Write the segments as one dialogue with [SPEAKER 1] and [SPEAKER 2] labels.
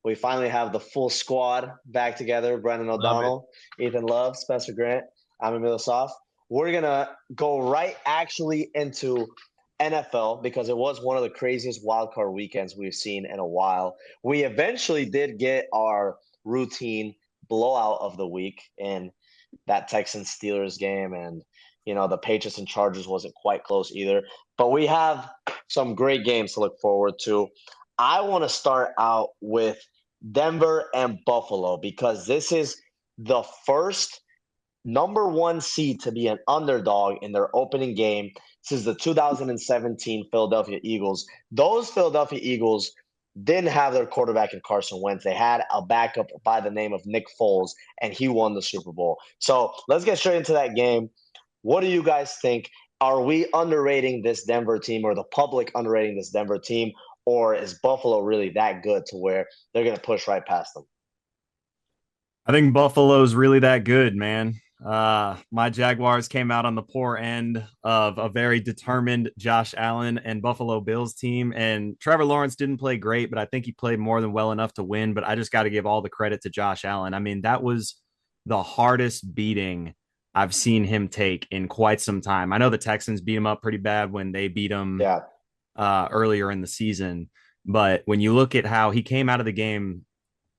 [SPEAKER 1] We finally have the full squad back together. Brendan
[SPEAKER 2] Love it.
[SPEAKER 1] O'Donnell, Ethan Love, Spencer Grant. I'm Emil Asaf. We're going to go right actually into NFL because it was one of the craziest wildcard weekends we've seen in a while. We eventually did get our routine blowout of the week in that Texans Steelers game, and the Patriots and Chargers wasn't quite close either. But we have some great games to look forward to. I want to start out with Denver and Buffalo because this is the first number one seed to be an underdog in their opening game since the 2017 Philadelphia Eagles. Those Philadelphia Eagles didn't have their quarterback in Carson Wentz. They had a backup by the name of Nick Foles, and he won the Super Bowl. So let's get straight into that game. What do you guys think? Are we underrating this Denver team, or the public underrating this Denver team, or is Buffalo really that good to where they're going to push right past them?
[SPEAKER 3] I think Buffalo's really that good, man. My Jaguars came out on the poor end of a very determined Josh Allen and Buffalo Bills team. And Trevor Lawrence didn't play great, but I think he played more than well enough to win. But I just got to give all the credit to Josh Allen. I mean, that was the hardest beating I've seen him take in quite some time. I know the Texans beat him up pretty bad when they beat him earlier in the season. But when you look at how he came out of the game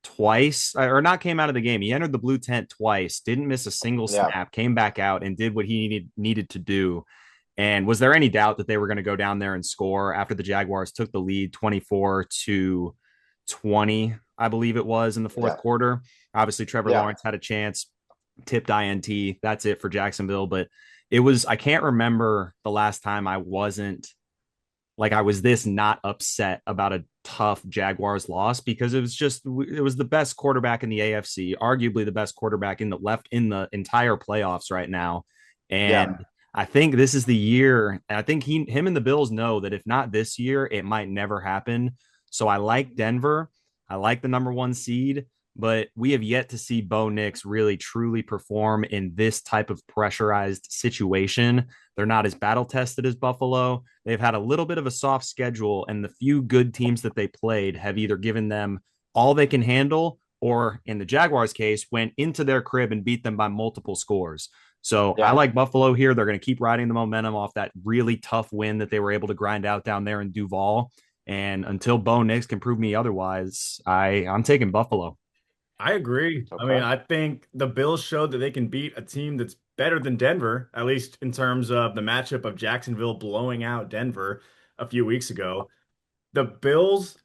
[SPEAKER 3] twice, or not came out of the game, he entered the blue tent twice, didn't miss a single snap, came back out and did what he needed to do. And was there any doubt that they were going to go down there and score after the Jaguars took the lead 24-20, I believe it was, in the fourth quarter? Obviously, Trevor Lawrence had a chance, tipped INT. That's it for Jacksonville. But it was, I can't remember the last time I was this not upset about a tough Jaguars loss, because it was the best quarterback in the AFC, arguably the best quarterback in the entire playoffs right now. And I think this is the year. And I think him and the Bills know that if not this year, it might never happen. So I like Denver. I like the number one seed, but we have yet to see Bo Nix really truly perform in this type of pressurized situation. They're not as battle tested as Buffalo. They've had a little bit of a soft schedule, and the few good teams that they played have either given them all they can handle, or in the Jaguars' case, went into their crib and beat them by multiple scores. So I like Buffalo here. They're going to keep riding the momentum off that really tough win that they were able to grind out down there in Duval. And until Bo Nix can prove me otherwise, I'm taking Buffalo.
[SPEAKER 2] I agree.
[SPEAKER 1] Okay.
[SPEAKER 2] I mean, I think the Bills showed that they can beat a team that's better than Denver, at least in terms of the matchup of Jacksonville blowing out Denver a few weeks ago. The Bills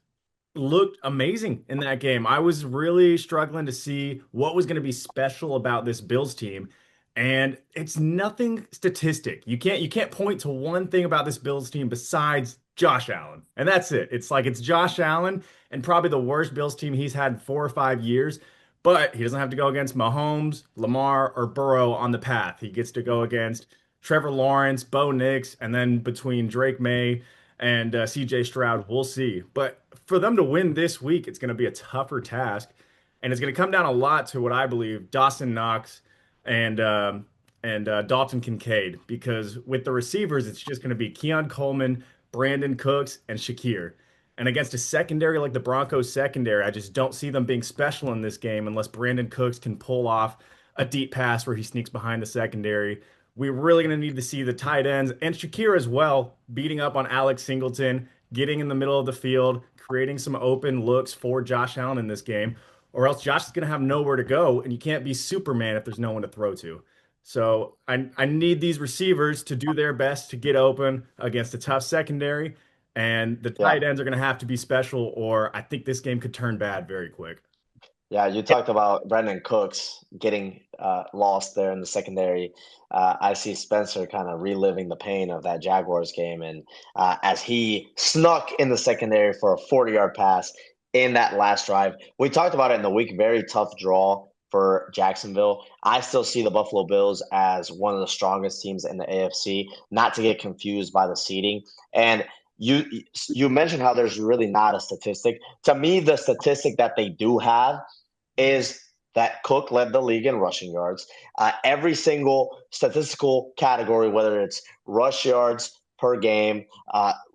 [SPEAKER 2] looked amazing in that game. I was really struggling to see what was going to be special about this Bills team. And it's nothing statistic. You can't point to one thing about this Bills team besides Josh Allen. And that's it. It's Josh Allen and probably the worst Bills team he's had in 4 or 5 years. But he doesn't have to go against Mahomes, Lamar, or Burrow on the path. He gets to go against Trevor Lawrence, Bo Nix, and then between Drake May and CJ Stroud, we'll see. But for them to win this week, it's going to be a tougher task. And it's going to come down a lot to what I believe Dawson Knox and Dalton Kincaid, because with the receivers, it's just going to be Keon Coleman, Brandon Cooks, and Shakir. And against a secondary like the Broncos secondary, I just don't see them being special in this game unless Brandon Cooks can pull off a deep pass where he sneaks behind the secondary. We're really going to need to see the tight ends and Shakir as well beating up on Alex Singleton, getting in the middle of the field, creating some open looks for Josh Allen in this game, or else Josh is going to have nowhere to go, and you can't be Superman if there's no one to throw to. So I need these receivers to do their best to get open against a tough secondary, and the tight ends are going to have to be special, or I think this game could turn bad very quick.
[SPEAKER 1] Yeah, you talked about Brandon Cooks getting lost there in the secondary. I see Spencer kind of reliving the pain of that Jaguars game, and as he snuck in the secondary for a 40-yard pass in that last drive. We talked about it in the week, very tough draw for Jacksonville. I still see the Buffalo Bills as one of the strongest teams in the AFC, not to get confused by the seeding. And you mentioned how there's really not a statistic. To me, the statistic that they do have is that Cook led the league in rushing yards. Every single statistical category, whether it's rush yards per game,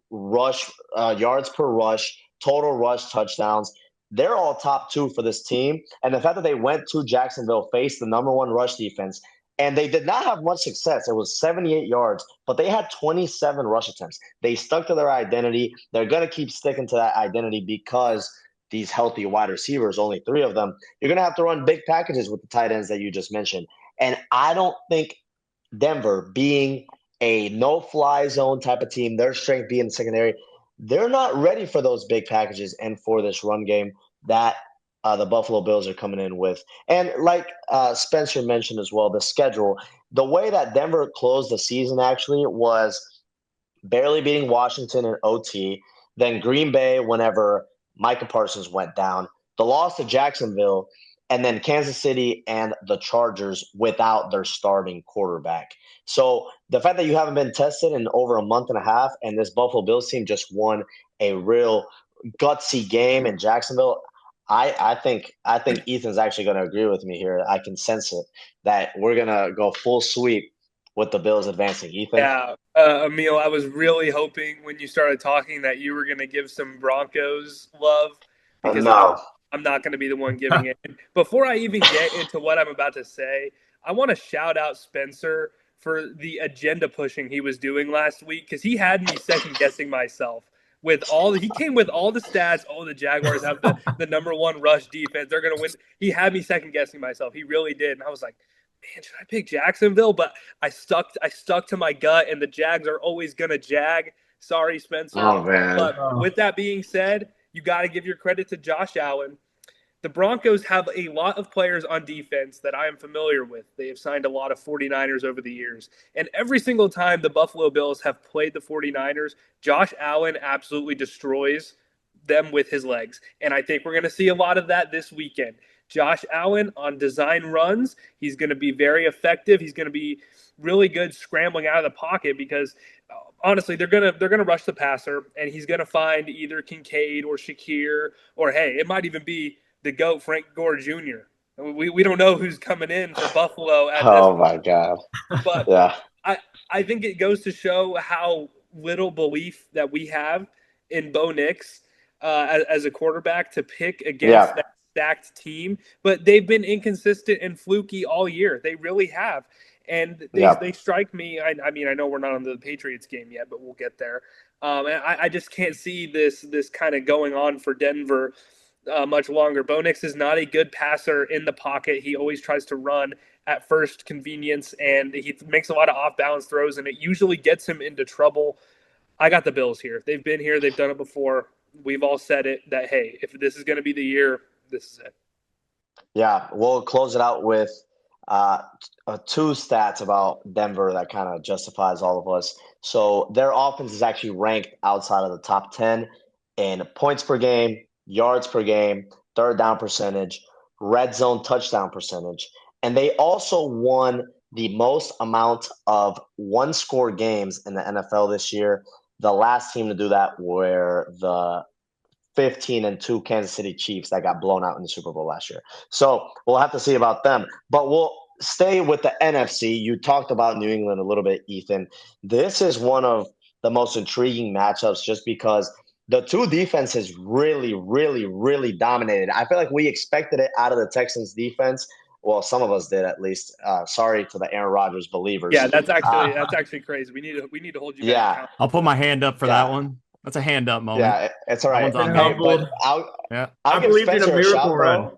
[SPEAKER 1] rush yards per rush, total rush touchdowns, they're all top two for this team. And the fact that they went to Jacksonville, faced the number one rush defense, and they did not have much success. It was 78 yards, but they had 27 rush attempts. They stuck to their identity. They're going to keep sticking to that identity because these healthy wide receivers, only three of them, you're going to have to run big packages with the tight ends that you just mentioned. And I don't think Denver, being a no-fly zone type of team, their strength being the secondary, they're not ready for those big packages and for this run game that the Buffalo Bills are coming in with. And like Spencer mentioned as well, the schedule, the way that Denver closed the season actually was barely beating Washington in OT, then Green Bay whenever Micah Parsons went down, the loss to Jacksonville, and then Kansas City and the Chargers without their starting quarterback. So the fact that you haven't been tested in over a month and a half, and this Buffalo Bills team just won a real gutsy game in Jacksonville, I think Ethan's actually going to agree with me here. I can sense it that we're going to go full sweep with the Bills advancing. Ethan?
[SPEAKER 4] Yeah, Emil, I was really hoping when you started talking that you were going to give some Broncos love because
[SPEAKER 1] No.
[SPEAKER 4] I'm not going to be the one giving it. Before I even get into what I'm about to say, I want to shout out Spencer for the agenda pushing he was doing last week because he had me second guessing myself. He came with all the stats. Oh, the Jaguars have the number one rush defense. They're going to win. He had me second guessing myself. He really did, and I was like, man, should I pick Jacksonville? But I stuck to my gut, and the Jags are always gonna jag. Sorry, Spencer.
[SPEAKER 1] Oh, man.
[SPEAKER 4] But with that being said, you got to give your credit to Josh Allen. The Broncos have a lot of players on defense that I am familiar with. They have signed a lot of 49ers over the years. And every single time the Buffalo Bills have played the 49ers, Josh Allen absolutely destroys them with his legs. And I think we're going to see a lot of that this weekend. Josh Allen on design runs, he's going to be very effective. He's going to be really good scrambling out of the pocket because honestly, they're gonna rush the passer, and he's gonna find either Kincaid or Shakir, or hey, it might even be the GOAT Frank Gore Jr. We don't know who's coming in for Buffalo at this.
[SPEAKER 1] Oh my God!
[SPEAKER 4] But
[SPEAKER 1] yeah,
[SPEAKER 4] I think it goes to show how little belief that we have in Bo Nix as a quarterback to pick against that stacked team. But they've been inconsistent and fluky all year. They really have. And they strike me. I mean, I know we're not on the Patriots game yet, but we'll get there. And I just can't see this kind of going on for Denver much longer. Bo Nix is not a good passer in the pocket. He always tries to run at first convenience, and he makes a lot of off-balance throws, and it usually gets him into trouble. I got the Bills here. They've been here. They've done it before. We've all said it that, hey, if this is going to be the year, this is it.
[SPEAKER 1] Yeah, we'll close it out with two stats about Denver that kind of justifies all of us. So their offense is actually ranked outside of the top 10 in points per game, yards per game, third down percentage, red zone touchdown percentage. And they also won the most amount of one-score games in the NFL this year. The last team to do that were the 15-2 Kansas City Chiefs that got blown out in the Super Bowl last year. So we'll have to see about them. But we'll stay with the NFC. You talked about New England a little bit, Ethan. This is one of the most intriguing matchups just because the two defenses really, really, really dominated. I feel like we expected it out of the Texans defense. Well, some of us did at least. Sorry to the Aaron Rodgers believers.
[SPEAKER 4] Yeah, that's actually crazy. We need to hold you guys accountable.
[SPEAKER 3] I'll put my hand up for that one. That's a hand up moment.
[SPEAKER 1] Yeah, it's all right.
[SPEAKER 2] I believed in a miracle run.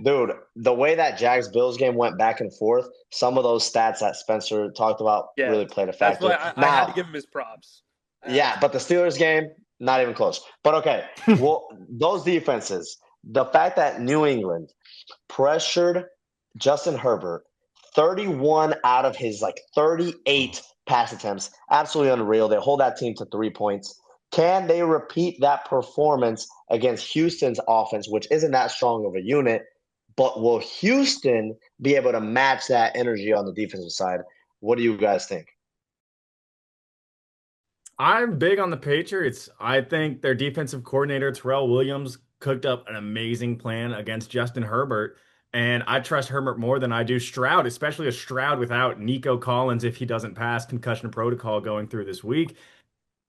[SPEAKER 1] Dude, the way that Jags-Bills game went back and forth, some of those stats that Spencer talked about really played a factor.
[SPEAKER 4] That's why I had to give him his props.
[SPEAKER 1] But the Steelers game, not even close. But okay, well, those defenses, the fact that New England pressured Justin Herbert 31 out of his 38 pass attempts, absolutely unreal. They hold that team to 3 points. Can they repeat that performance against Houston's offense, which isn't that strong of a unit? But will Houston be able to match that energy on the defensive side? What do you guys think?
[SPEAKER 2] I'm big on the Patriots. I think their defensive coordinator, Terrell Williams, cooked up an amazing plan against Justin Herbert. And I trust Herbert more than I do Stroud, especially a Stroud without Nico Collins if he doesn't pass concussion protocol going through this week.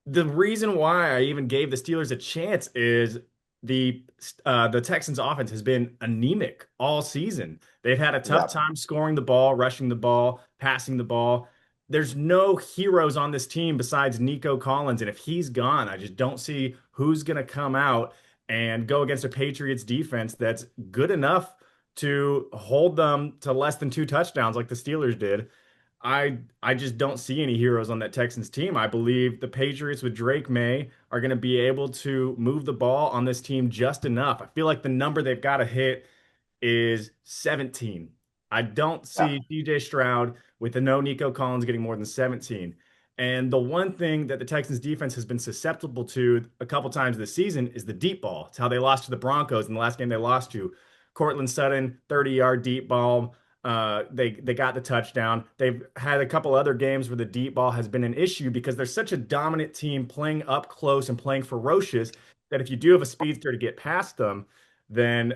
[SPEAKER 2] The reason why I even gave the Steelers a chance is the Texans offense has been anemic all season. They've had a tough time scoring the ball, rushing the ball, passing the ball. There's no heroes on this team besides Nico Collins, and if he's gone, I just don't see who's going to come out and go against a Patriots defense that's good enough to hold them to less than 2 touchdowns like the Steelers did. I just don't see any heroes on that Texans team. I believe the Patriots with Drake May are going to be able to move the ball on this team just enough. I feel like the number they've got to hit is 17. I don't see DJ Stroud with the no Nico Collins getting more than 17. And the one thing that the Texans defense has been susceptible to a couple times this season is the deep ball. It's how they lost to the Broncos in the last game they lost to. Cortland Sutton, 30-yard deep ball. They got the touchdown. They've had a couple other games where the deep ball has been an issue because they're such a dominant team playing up close and playing ferocious that if you do have a speedster to get past them, then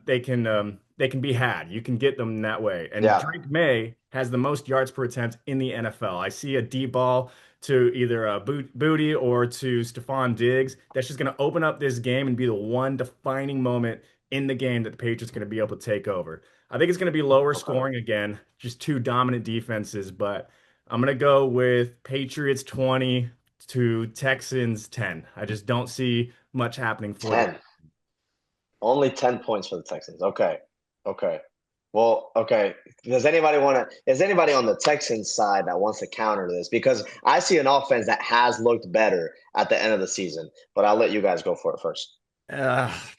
[SPEAKER 2] they can be had. You can get them that way. And Drake May has the most yards per attempt in the NFL. I see a deep ball to either Booty or to Stephon Diggs. That's just going to open up this game and be the one defining moment in the game that the Patriots are going to be able to take over. I think it's going to be lower scoring again, just 2 dominant defenses, but I'm going to go with Patriots 20 to Texans 10. I just don't see much happening for
[SPEAKER 1] 10. Only 10 points for the Texans. Okay. Well, okay. Is anybody on the Texans side that wants to counter this? Because I see an offense that has looked better at the end of the season, but I'll let you guys go for it first.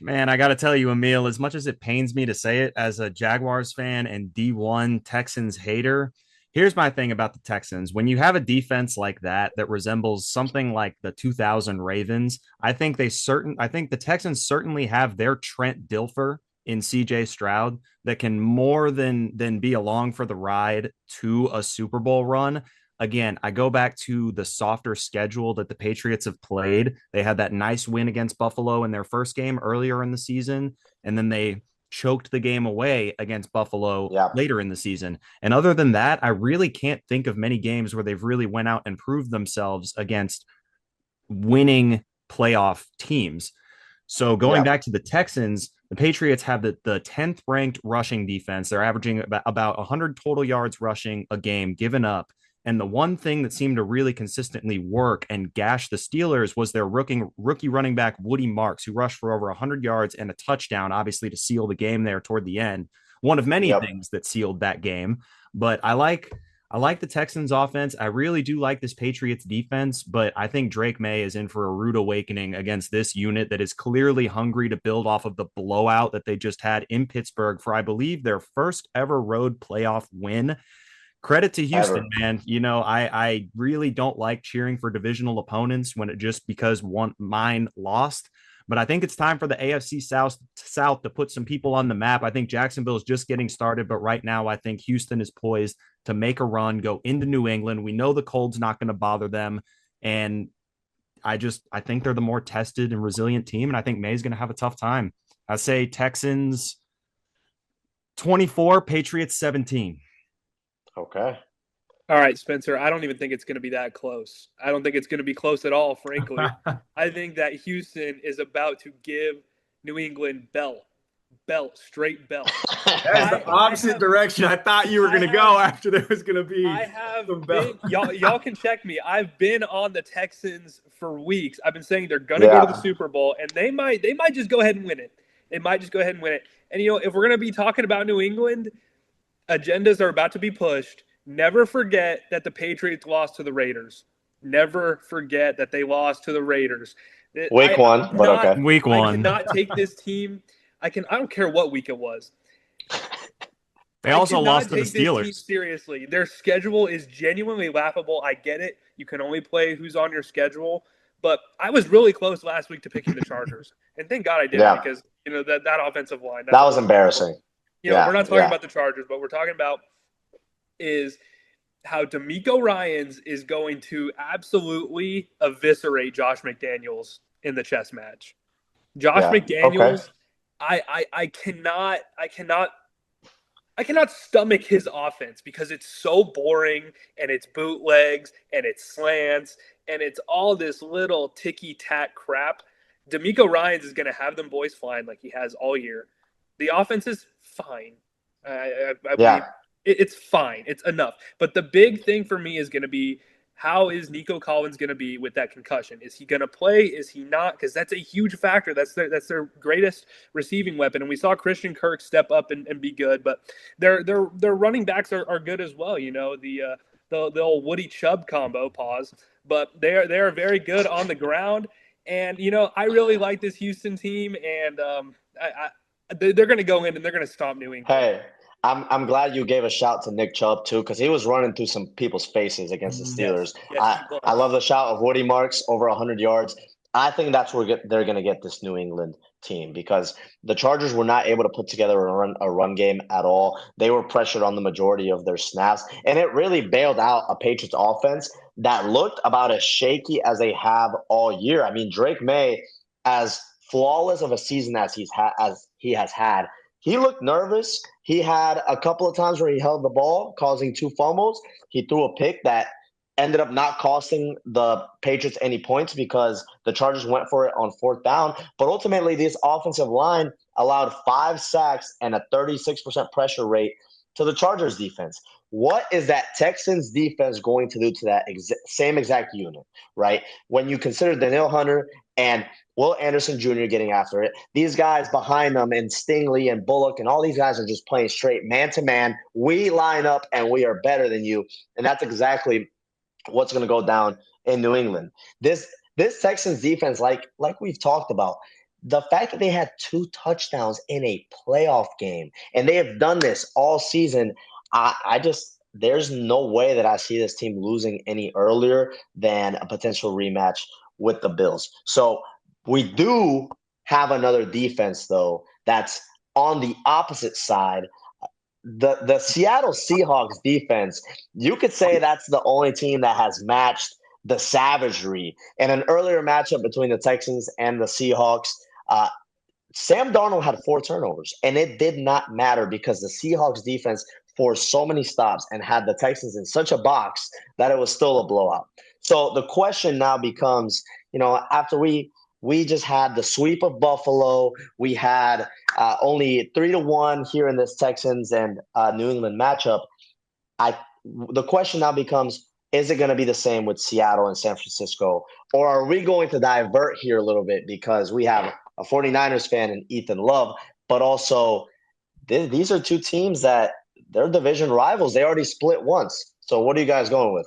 [SPEAKER 3] Man, I got to tell you, Emil, as much as it pains me to say it as a Jaguars fan and D1 Texans hater, here's my thing about the Texans. When you have a defense like that resembles something like the 2000 Ravens, I think the Texans certainly have their Trent Dilfer in CJ Stroud that can more than be along for the ride to a Super Bowl run. Again, I go back to the softer schedule that the Patriots have played. They had that nice win against Buffalo in their first game earlier in the season, and then they choked the game away against Buffalo later in the season. And other than that, I really can't think of many games where they've really went out and proved themselves against winning playoff teams. So going back to the Texans, the Patriots have the 10th ranked rushing defense. They're averaging about 100 total yards rushing a game given up. And the one thing that seemed to really consistently work and gash the Steelers was their rookie running back, Woody Marks, who rushed for over 100 yards and a touchdown, obviously to seal the game there toward the end. One of many things that sealed that game. But I like the Texans offense. I really do like this Patriots defense, but I think Drake May is in for a rude awakening against this unit that is clearly hungry to build off of the blowout that they just had in Pittsburgh for, I believe, their first ever road playoff win. Credit to Houston, man. You know, I really don't like cheering for divisional opponents when it just because mine lost. But I think it's time for the AFC South to put some people on the map. I think Jacksonville is just getting started, but right now I think Houston is poised to make a run, go into New England. We know the cold's not going to bother them. And I think they're the more tested and resilient team. And I think May's going to have a tough time. I say Texans 24, Patriots 17.
[SPEAKER 1] Okay.
[SPEAKER 4] All right, Spencer, I don't even think it's going to be that close. I don't think it's going to be close at all, frankly. I think that Houston is about to give New England straight belt.
[SPEAKER 2] That's the opposite direction I thought you were going to go after there was going to be some belt.
[SPEAKER 4] Y'all can check me. I've been on the Texans for weeks. I've been saying they're going to go to the Super Bowl, and they might just go ahead and win it. They might just go ahead and win it. And, you know, if we're going to be talking about New England, agendas are about to be pushed. Never forget that the Patriots lost to the Raiders. Never forget that they lost to the Raiders.
[SPEAKER 1] Week one.
[SPEAKER 4] I cannot take this team. I don't care what week it was.
[SPEAKER 3] They also lost to the Steelers.
[SPEAKER 4] Seriously, their schedule is genuinely laughable. I get it. You can only play who's on your schedule. But I was really close last week to picking the Chargers. And thank God I did because, you know, that offensive line.
[SPEAKER 1] That was embarrassing.
[SPEAKER 4] You know, we're not talking about the Chargers, but we're talking about is how DeMeco Ryans is going to absolutely eviscerate Josh McDaniels in the chess match. Josh McDaniels, I cannot stomach his offense because it's so boring and it's bootlegs and it's slants and it's all this little ticky-tack crap D'Amico Ryans is going to have them boys flying like he has all year. The offense is fine. It's fine. It's enough. But the big thing for me is going to be, how is Nico Collins going to be with that concussion? Is he going to play? Is he not? Because that's a huge factor. That's their greatest receiving weapon. And we saw Christian Kirk step up and be good. But their running backs are good as well. You know, the old Woody Chubb combo, pause. But they're very good on the ground. And, you know, I really like this Houston team. And they're going to go in and they're going to stomp New England.
[SPEAKER 1] Hey, I'm glad you gave a shout to Nick Chubb too, because he was running through some people's faces against the Steelers.
[SPEAKER 4] Yes,
[SPEAKER 1] I love the shout of Woody Marks over 100 yards. I think that's where they're going to get this New England team, because the Chargers were not able to put together a run game at all. They were pressured on the majority of their snaps, and it really bailed out a Patriots offense that looked about as shaky as they have all year. I mean, Drake May, as flawless of a season as he has had, he looked nervous. He had a couple of times where he held the ball, causing 2 fumbles. He threw a pick that ended up not costing the Patriots any points because the Chargers went for it on 4th down. But ultimately, this offensive line allowed 5 sacks and a 36% pressure rate to the Chargers defense. What is that Texans defense going to do to that same exact unit, right? When you consider Danielle Hunter and Will Anderson Jr. getting after it, these guys behind them and Stingley and Bullock and all these guys are just playing straight man-to-man. We line up and we are better than you. And that's exactly what's going to go down in New England. This Texans defense, like we've talked about, the fact that they had 2 touchdowns in a playoff game, and they have done this all season, there's no way that I see this team losing any earlier than a potential rematch with the Bills. So we do have another defense, though, that's on the opposite side. The Seattle Seahawks defense, you could say that's the only team that has matched the savagery. In an earlier matchup between the Texans and the Seahawks, Sam Darnold had 4 turnovers, and it did not matter because the Seahawks defense forced so many stops and had the Texans in such a box that it was still a blowout. So the question now becomes, you know, after we just had the sweep of Buffalo, we had only 3-1 here in this Texans and New England matchup. The question now becomes, is it going to be the same with Seattle and San Francisco? Or are we going to divert here a little bit because we have a 49ers fan and Ethan Love, but also these are 2 teams that they're division rivals. They already split once. So what are you guys going with?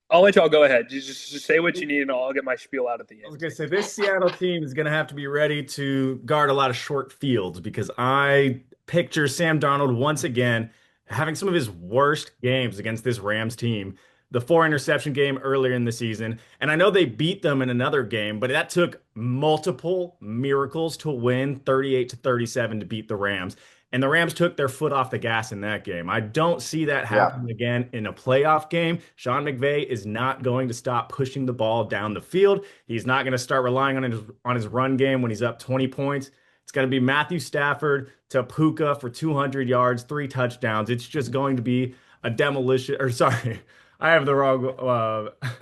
[SPEAKER 4] I'll let y'all go ahead. Just say what you need, and I'll get my spiel out at the end.
[SPEAKER 2] I was going to say, this Seattle team is going to have to be ready to guard a lot of short fields, because I picture Sam Darnold once again having some of his worst games against this Rams team. The 4-interception game earlier in the season. And I know they beat them in another game, but that took multiple miracles to win 38-37 to beat the Rams. And the Rams took their foot off the gas in that game. I don't see that happening again in a playoff game. Sean McVay is not going to stop pushing the ball down the field. He's not going to start relying on his run game when he's up 20 points. It's going to be Matthew Stafford to Puka for 200 yards, 3 touchdowns. It's just going to be a demolition. Or sorry, I have the wrong.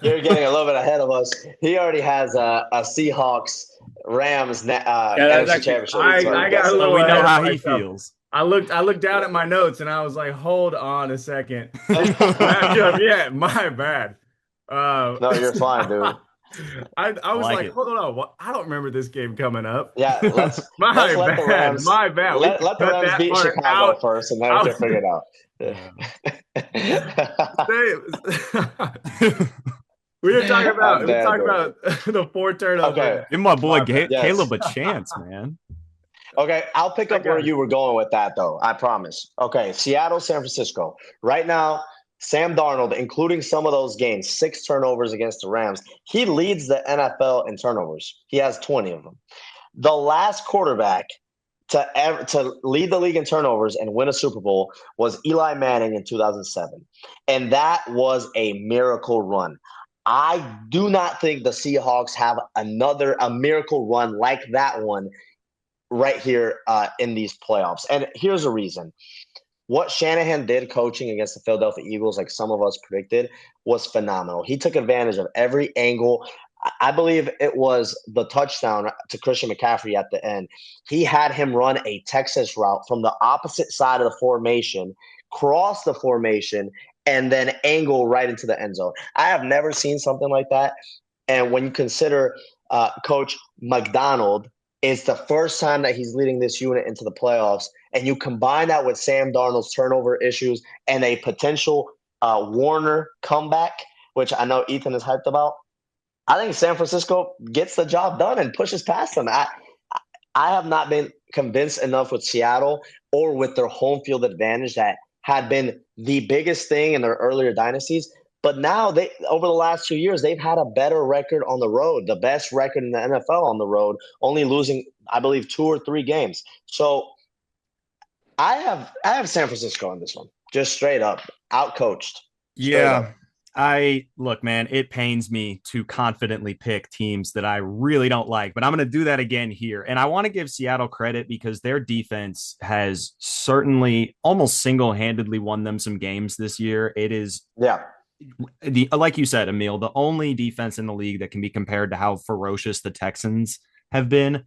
[SPEAKER 1] You're getting a little bit ahead of us. He already has a Seahawks Rams NFC championship.
[SPEAKER 2] I got a little.
[SPEAKER 3] We know how he feels.
[SPEAKER 2] I looked down at my notes and I was like, hold on a second. Yeah, my bad.
[SPEAKER 1] No, you're fine, dude.
[SPEAKER 2] I was like hold on. I don't remember this game coming up.
[SPEAKER 1] Yeah, let's
[SPEAKER 2] my
[SPEAKER 1] let the Rams,
[SPEAKER 2] my bad.
[SPEAKER 1] Let the Rams beat Chicago first, and then we can figure it out.
[SPEAKER 2] We were talking about the 4 turnovers.
[SPEAKER 1] Okay.
[SPEAKER 3] Give my boy Caleb a chance, man.
[SPEAKER 1] Okay, I'll pick up where you were going with that, though. I promise. Okay, Seattle, San Francisco. Right now, Sam Darnold, including some of those games, 6 turnovers against the Rams. He leads the NFL in turnovers. He has 20 of them. The last quarterback to lead the league in turnovers and win a Super Bowl was Eli Manning in 2007. And that was a miracle run. I do not think the Seahawks have a miracle run like that one right here in these playoffs. And here's a reason. What Shanahan did coaching against the Philadelphia Eagles, like some of us predicted, was phenomenal. He took advantage of every angle. I believe it was the touchdown to Christian McCaffrey at the end. He had him run a Texas route from the opposite side of the formation, cross the formation, and then angle right into the end zone. I have never seen something like that. And when you consider Coach McDonald, it's the first time that he's leading this unit into the playoffs, and you combine that with Sam Darnold's turnover issues and a potential Warner comeback, which I know Ethan is hyped about. I think San Francisco gets the job done and pushes past them. I have not been convinced enough with Seattle or with their home field advantage that had been the biggest thing in their earlier dynasties. But now over the last 2 years, they've had a better record on the road, the best record in the NFL on the road, only losing, I believe, 2 or 3 games. So I have San Francisco on this one, just straight up outcoached.
[SPEAKER 3] Yeah. Look, man, it pains me to confidently pick teams that I really don't like, but I'm going to do that again here. And I want to give Seattle credit because their defense has certainly almost single-handedly won them some games this year. It is, like you said, Emil, the only defense in the league that can be compared to how ferocious the Texans have been.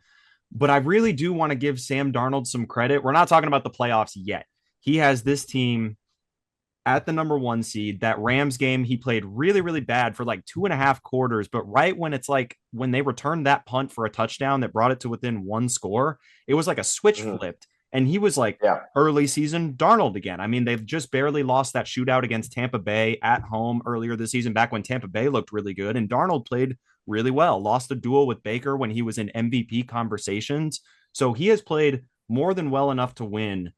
[SPEAKER 3] But I really do want to give Sam Darnold some credit. We're not talking about the playoffs yet. He has this team at the number 1 seed. That Rams game, he played really, really bad for like 2.5 quarters. But right when it's like when they returned that punt for a touchdown that brought it to within 1 score, it was like a switch flipped. And he was like early season Darnold again. I mean, they've just barely lost that shootout against Tampa Bay at home earlier this season, back when Tampa Bay looked really good. And Darnold played really well, lost a duel with Baker when he was in MVP conversations. So he has played more than well enough to win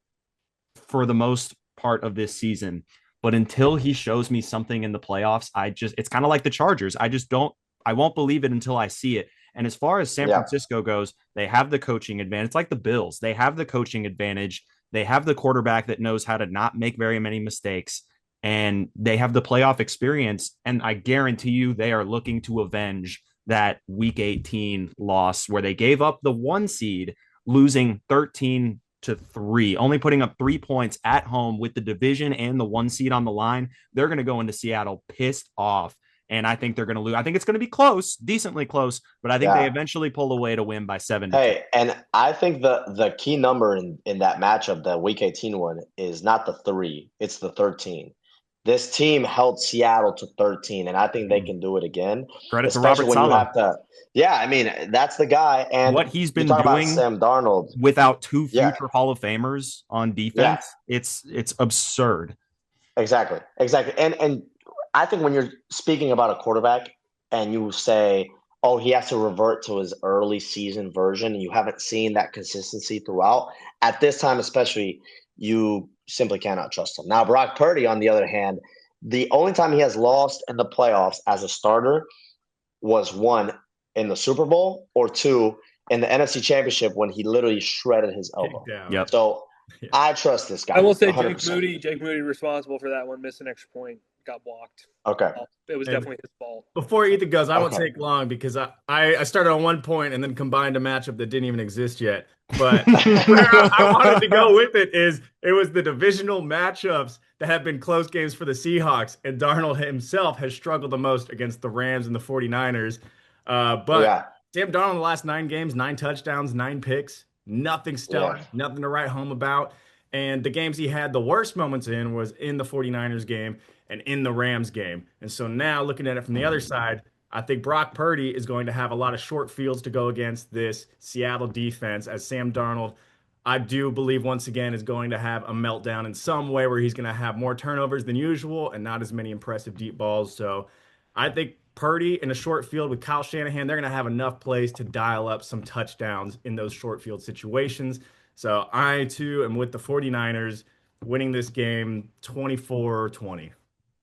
[SPEAKER 3] for the most part of this season. But until he shows me something in the playoffs, it's kind of like the Chargers. I won't believe it until I see it. And as far as San Francisco goes, they have the coaching advantage. It's like the Bills. They have the coaching advantage. They have the quarterback that knows how to not make very many mistakes. And they have the playoff experience. And I guarantee you they are looking to avenge that week 18 loss where they gave up the 1 seed, losing 13-3, only putting up 3 points at home with the division and the 1 seed on the line. They're going to go into Seattle pissed off. And I think they're going to lose. I think it's going to be close, decently close, but I think they eventually pull away to win by 7.
[SPEAKER 1] Hey, and I think the key number in that matchup, the Week 18 one, is not the 3, it's the 13. This team held Seattle to 13, and I think they can do it again.
[SPEAKER 3] Credit to Robert Saleh.
[SPEAKER 1] I mean, that's the guy. And
[SPEAKER 3] what he's been doing
[SPEAKER 1] Sam Darnold
[SPEAKER 3] without 2 future Hall of Famers on defense, it's absurd.
[SPEAKER 1] Exactly. And I think when you're speaking about a quarterback and you say, oh, he has to revert to his early season version, and you haven't seen that consistency throughout, at this time especially, you simply cannot trust him. Now, Brock Purdy, on the other hand, the only time he has lost in the playoffs as a starter was 1 in the Super Bowl or 2 in the NFC Championship when he literally shredded his elbow.
[SPEAKER 3] Yep.
[SPEAKER 1] So I trust this guy.
[SPEAKER 4] I will say
[SPEAKER 1] 100%.
[SPEAKER 4] Jake Moody responsible for that one, missed an extra point, got blocked.
[SPEAKER 1] Okay.
[SPEAKER 4] It was definitely his fault.
[SPEAKER 2] Before Ethan goes, I won't take long because I started on 1 point and then combined a matchup that didn't even exist yet. But where I wanted to go with it was the divisional matchups that have been close games for the Seahawks, and Darnold himself has struggled the most against the Rams and the 49ers. But Sam Darnold in the last 9 games, 9 touchdowns, 9 picks, nothing stellar, nothing to write home about. And the games he had the worst moments in was in the 49ers game and in the Rams game. And so now looking at it from the other side, I think Brock Purdy is going to have a lot of short fields to go against this Seattle defense, as Sam Darnold, I do believe, once again, is going to have a meltdown in some way where he's going to have more turnovers than usual and not as many impressive deep balls. So I think Purdy in a short field with Kyle Shanahan, they're going to have enough plays to dial up some touchdowns in those short field situations. So I, too, am with the 49ers winning this game 24-20.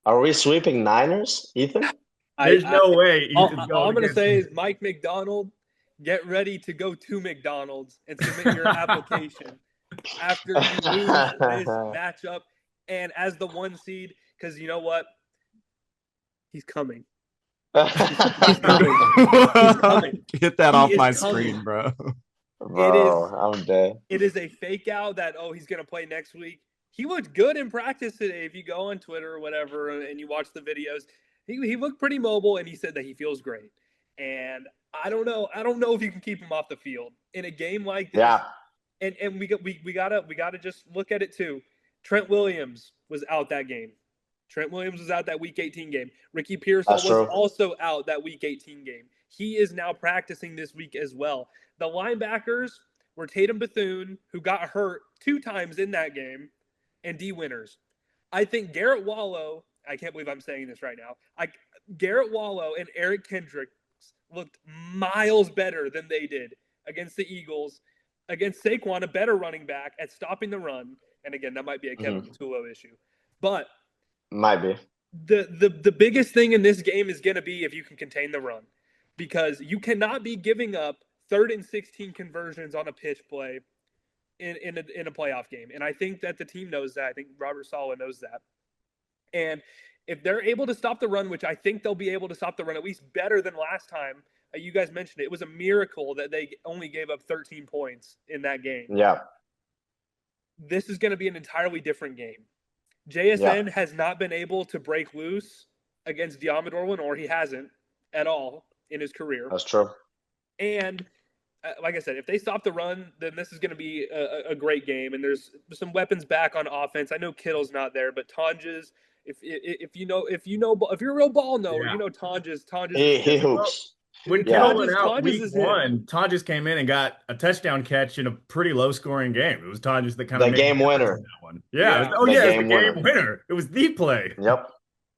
[SPEAKER 1] Are we sweeping Niners, Ethan?
[SPEAKER 2] There's no way.
[SPEAKER 4] All I'm going to say is Mike McDonald, get ready to go to McDonald's and submit your application after you lose this matchup and as the 1 seed, because you know what? He's coming. He's coming. He's coming.
[SPEAKER 3] Get that off my screen, bro.
[SPEAKER 1] I'm dead.
[SPEAKER 4] It is a fake out that, he's going to play next week. He looked good in practice today. If you go on Twitter or whatever and you watch the videos, he looked pretty mobile, and he said that he feels great. And I don't know if you can keep him off the field in a game like this.
[SPEAKER 1] Yeah.
[SPEAKER 4] And we gotta just look at it too. Trent Williams was out that game. Trent Williams was out that Week 18 game. Ricky Pearsall was also out that Week 18 game. He is now practicing this week as well. The linebackers were Tatum Bethune, who got hurt 2 times in that game, and D. Winters. I think Garrett Wallow, I can't believe I'm saying this right now, Garrett Wallow and Eric Kendricks looked miles better than they did against the Eagles, against Saquon, a better running back, at stopping the run. And again, that might be a Kevin Patullo issue. But
[SPEAKER 1] might be.
[SPEAKER 4] The biggest thing in this game is going to be if you can contain the run, because you cannot be giving up 3rd and 16 conversions on a pitch play in a playoff game. And I think that the team knows that. I think Robert Saleh knows that. And if they're able to stop the run, which I think they'll be able to stop the run at least better than last time, you guys mentioned it. It was a miracle that they only gave up 13 points in that game.
[SPEAKER 1] Yeah.
[SPEAKER 4] This is going to be an entirely different game. JSN has not been able to break loose against Diamador Lenore. He hasn't at all in his career.
[SPEAKER 1] That's true.
[SPEAKER 4] And like I said, if they stop the run, then this is going to be a great game. And there's some weapons back on offense. I know Kittle's not there, but Tonjes, if you're a real ball knower, you know Tonjes.
[SPEAKER 1] He hoops.
[SPEAKER 2] When Kittle went out week 1, Tonjes came in and got a touchdown catch in a pretty low-scoring game. It was Tonjes that kind of
[SPEAKER 1] the game winner.
[SPEAKER 2] That one. Yeah. It was the game winner. It was the play.
[SPEAKER 1] Yep.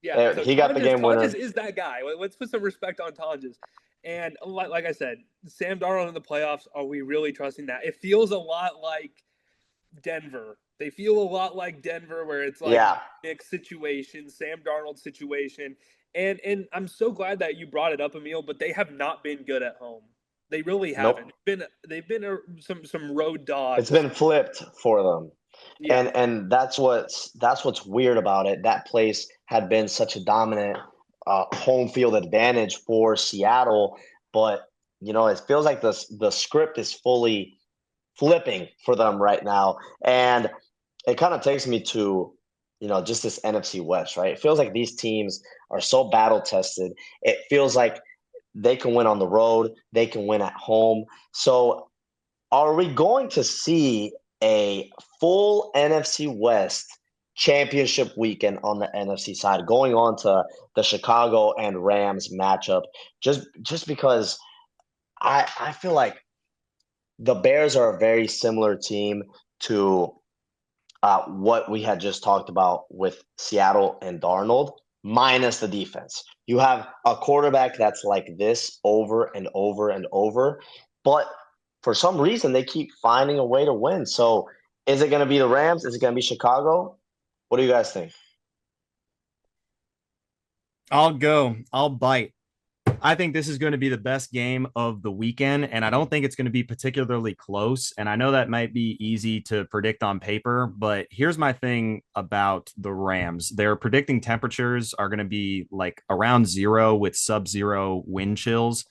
[SPEAKER 4] Yeah,
[SPEAKER 1] so he got the game winner.
[SPEAKER 4] Tonjes is that guy. Let's put some respect on Tonjes. And like I said, Sam Darnold in the playoffs, are we really trusting that? It feels a lot like Denver. They feel a lot like Denver, where it's like Nick situation, Sam Darnold situation. And I'm so glad that you brought it up, Emil, but they have not been good at home. They really haven't.
[SPEAKER 1] Nope.
[SPEAKER 4] They've been some road dogs.
[SPEAKER 1] It's been flipped for them. Yeah. And that's what's weird about it. That place had been such a dominant home field advantage for Seattle, but it feels like the script is fully flipping for them right now. And it kind of takes me to just this NFC West, right? It feels like these teams are so battle tested. It feels like they can win on the road, they can win at home. So are we going to see a full NFC West championship weekend on the NFC side, going on to the Chicago and Rams matchup? Just because I feel like the Bears are a very similar team to what we had just talked about with Seattle and Darnold, minus the defense. You have a quarterback that's like this over and over and over, but for some reason they keep finding a way to win. So is it going to be the Rams? Is it going to be Chicago? What do you guys think?
[SPEAKER 3] I'll go. I'll bite. I think this is going to be the best game of the weekend, and I don't think it's going to be particularly close. And I know that might be easy to predict on paper, but here's my thing about the Rams. Their predicting temperatures are going to be like around 0 with sub-zero wind chills.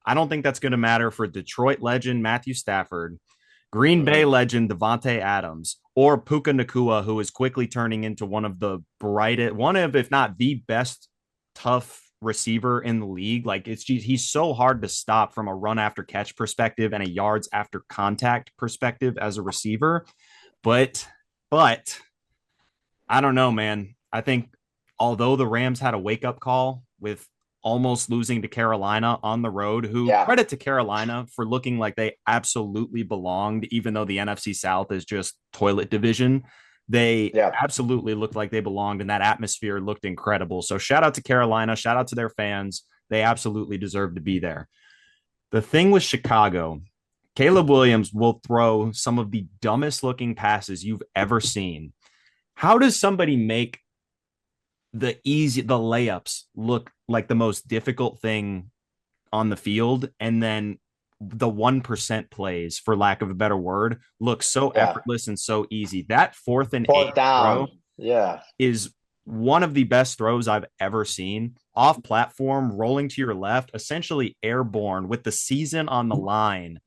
[SPEAKER 3] I don't think that's going to matter for Detroit legend Matthew Stafford, Green Bay legend Devontae Adams, or Puka Nacua, who is quickly turning into one of, if not the best tough receiver in the league. Like he's so hard to stop from a run after catch perspective and a yards after contact perspective as a receiver. But I don't know, man. I think although the Rams had a wake up call with almost losing to Carolina on the road, credit to Carolina for looking like they absolutely belonged, even though the NFC South is just toilet division. They absolutely looked like they belonged, and that atmosphere looked incredible. So shout out to Carolina. Shout out to their fans. They absolutely deserve to be there. The thing with Chicago, Caleb Williams will throw some of the dumbest looking passes you've ever seen. How does somebody make the layups look like the most difficult thing on the field, and then the 1% plays, for lack of a better word, look so effortless and so easy? That fourth down throw is one of the best throws I've ever seen. Off platform, rolling to your left, essentially airborne with the season on the line,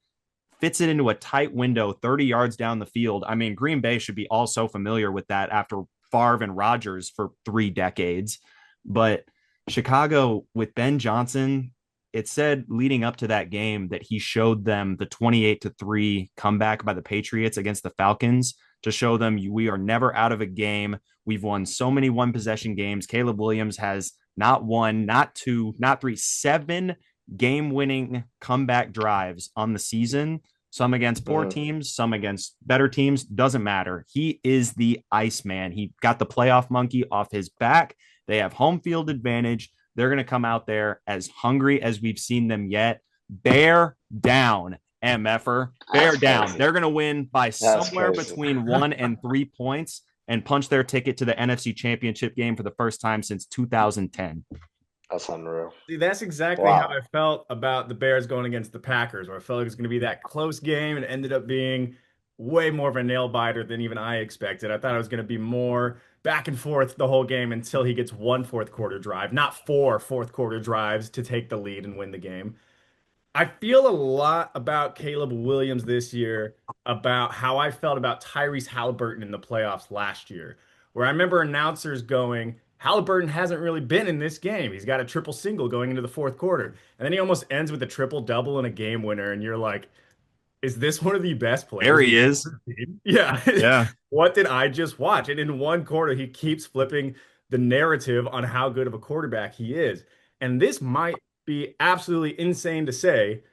[SPEAKER 3] fits it into a tight window 30 yards down the field. I mean, Green Bay should be also familiar with that after Favre and Rodgers for 3 decades. But Chicago with Ben Johnson, it said leading up to that game that he showed them the 28-3 comeback by the Patriots against the Falcons to show them we are never out of a game. We've won so many one-possession games. Caleb Williams has not one, not two, not three, 7 game-winning comeback drives on the season. Some against poor teams, some against better teams. Doesn't matter. He is the Iceman. He got the playoff monkey off his back. They have home field advantage. They're going to come out there as hungry as we've seen them yet. Bear down, MFer. Bear down. They're going to win by somewhere between 1 and 3 points and punch their ticket to the NFC Championship game for the first time since 2010.
[SPEAKER 1] That's unreal.
[SPEAKER 2] See, that's exactly how I felt about the Bears going against the Packers, where I felt like it was going to be that close game, and it ended up being way more of a nail biter than even I expected. I thought it was going to be more back and forth the whole game until he gets 1 fourth quarter drive, not 4 fourth quarter drives to take the lead and win the game. I feel a lot about Caleb Williams this year about how I felt about Tyrese Halliburton in the playoffs last year, where I remember announcers going, Halliburton hasn't really been in this game. He's got a triple single going into the fourth quarter. And then he almost ends with a triple double and a game winner. And you're like, is this one of the best players?
[SPEAKER 3] There he is.
[SPEAKER 2] Yeah.
[SPEAKER 3] Yeah.
[SPEAKER 2] What did I just watch? And in 1 quarter, he keeps flipping the narrative on how good of a quarterback he is. And this might be absolutely insane to say.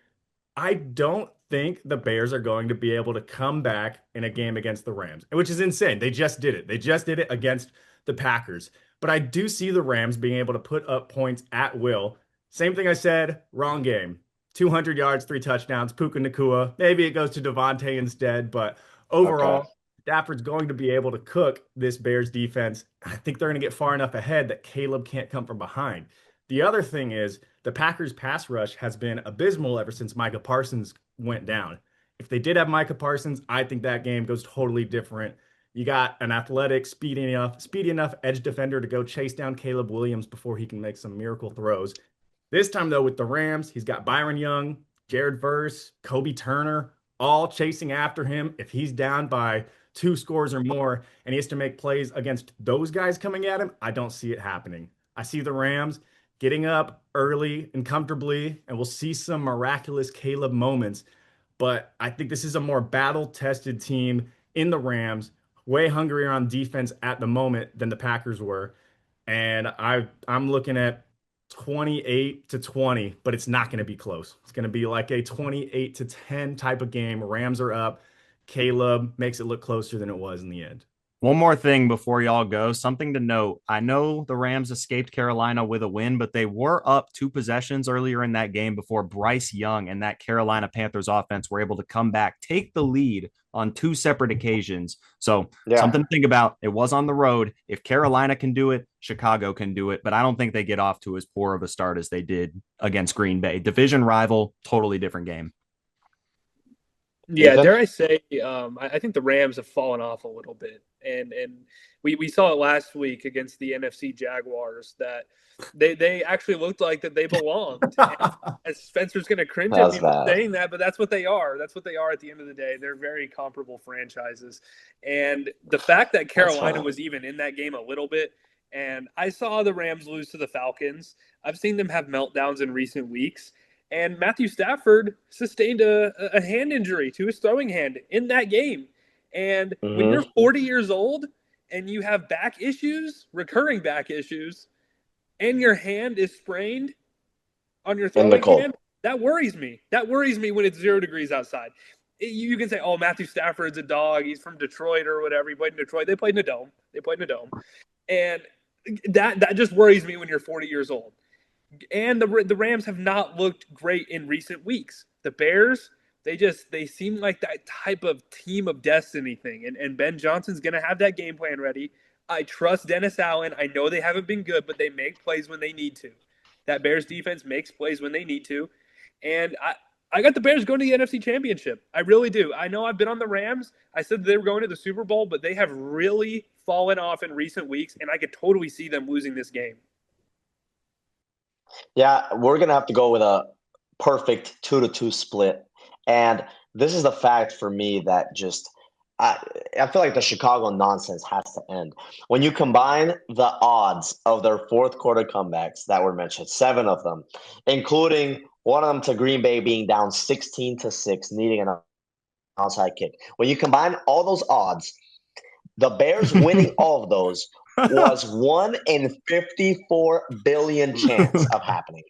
[SPEAKER 2] I don't think the Bears are going to be able to come back in a game against the Rams, which is insane. They just did it. They just did it against the Packers. But I do see the Rams being able to put up points at will. Same thing I said, wrong game. 200 yards, 3 touchdowns, Puka Nacua. Maybe it goes to Devontae instead, but overall, Stafford's going to be able to cook this Bears defense. I think they're going to get far enough ahead that Caleb can't come from behind. The other thing is the Packers pass rush has been abysmal ever since Micah Parsons went down. If they did have Micah Parsons, I think that game goes totally different. You got an athletic, speedy enough edge defender to go chase down Caleb Williams before he can make some miracle throws. This time, though, with the Rams, he's got Byron Young, Jared Verse, Kobe Turner, all chasing after him. If he's down by 2 scores or more and he has to make plays against those guys coming at him, I don't see it happening. I see the Rams getting up early and comfortably, and we'll see some miraculous Caleb moments. But I think this is a more battle-tested team in the Rams, way hungrier on defense at the moment than the Packers were. And I'm looking at 28-20, but it's not going to be close. It's going to be like a 28-10 type of game. Rams are up. Caleb makes it look closer than it was in the end.
[SPEAKER 3] One more thing before y'all go, something to note. I know the Rams escaped Carolina with a win, but they were up 2 possessions earlier in that game before Bryce Young and that Carolina Panthers offense were able to come back, take the lead on 2 separate occasions. So something to think about. It was on the road. If Carolina can do it, Chicago can do it, but I don't think they get off to as poor of a start as they did against Green Bay. Division rival, totally different game.
[SPEAKER 4] Yeah, dare I say, I think the Rams have fallen off a little bit. And we saw it last week against the NFC Jaguars that they actually looked like that they belonged. And Spencer's going to cringe at me for saying that, but that's what they are. That's what they are at the end of the day. They're very comparable franchises. And the fact that Carolina was even in that game a little bit, and I saw the Rams lose to the Falcons. I've seen them have meltdowns in recent weeks. And Matthew Stafford sustained a hand injury to his throwing hand in that game. And when you're 40 years old and you have back issues, recurring back issues, and your hand is sprained on your throwing hand, that worries me. That worries me when it's 0 degrees outside. You can say, oh, Matthew Stafford's a dog. He's from Detroit or whatever. He played in Detroit. They played in a dome. And that just worries me when you're 40 years old. And the Rams have not looked great in recent weeks. The Bears, they seem like that type of team of destiny thing. And Ben Johnson's going to have that game plan ready. I trust Dennis Allen. I know they haven't been good, but they make plays when they need to. That Bears defense makes plays when they need to. And I got the Bears going to the NFC Championship. I really do. I know I've been on the Rams. I said they were going to the Super Bowl, but they have really fallen off in recent weeks, and I could totally see them losing this game.
[SPEAKER 1] Yeah, we're going to have to go with a perfect 2-2 split. And this is the fact for me that just I feel like the Chicago nonsense has to end. When you combine the odds of their fourth quarter comebacks that were mentioned, 7 of them, including one of them to Green Bay being down 16-6, needing an onside kick. When you combine all those odds, the Bears winning all of those was 1 in 54 billion chance of happening.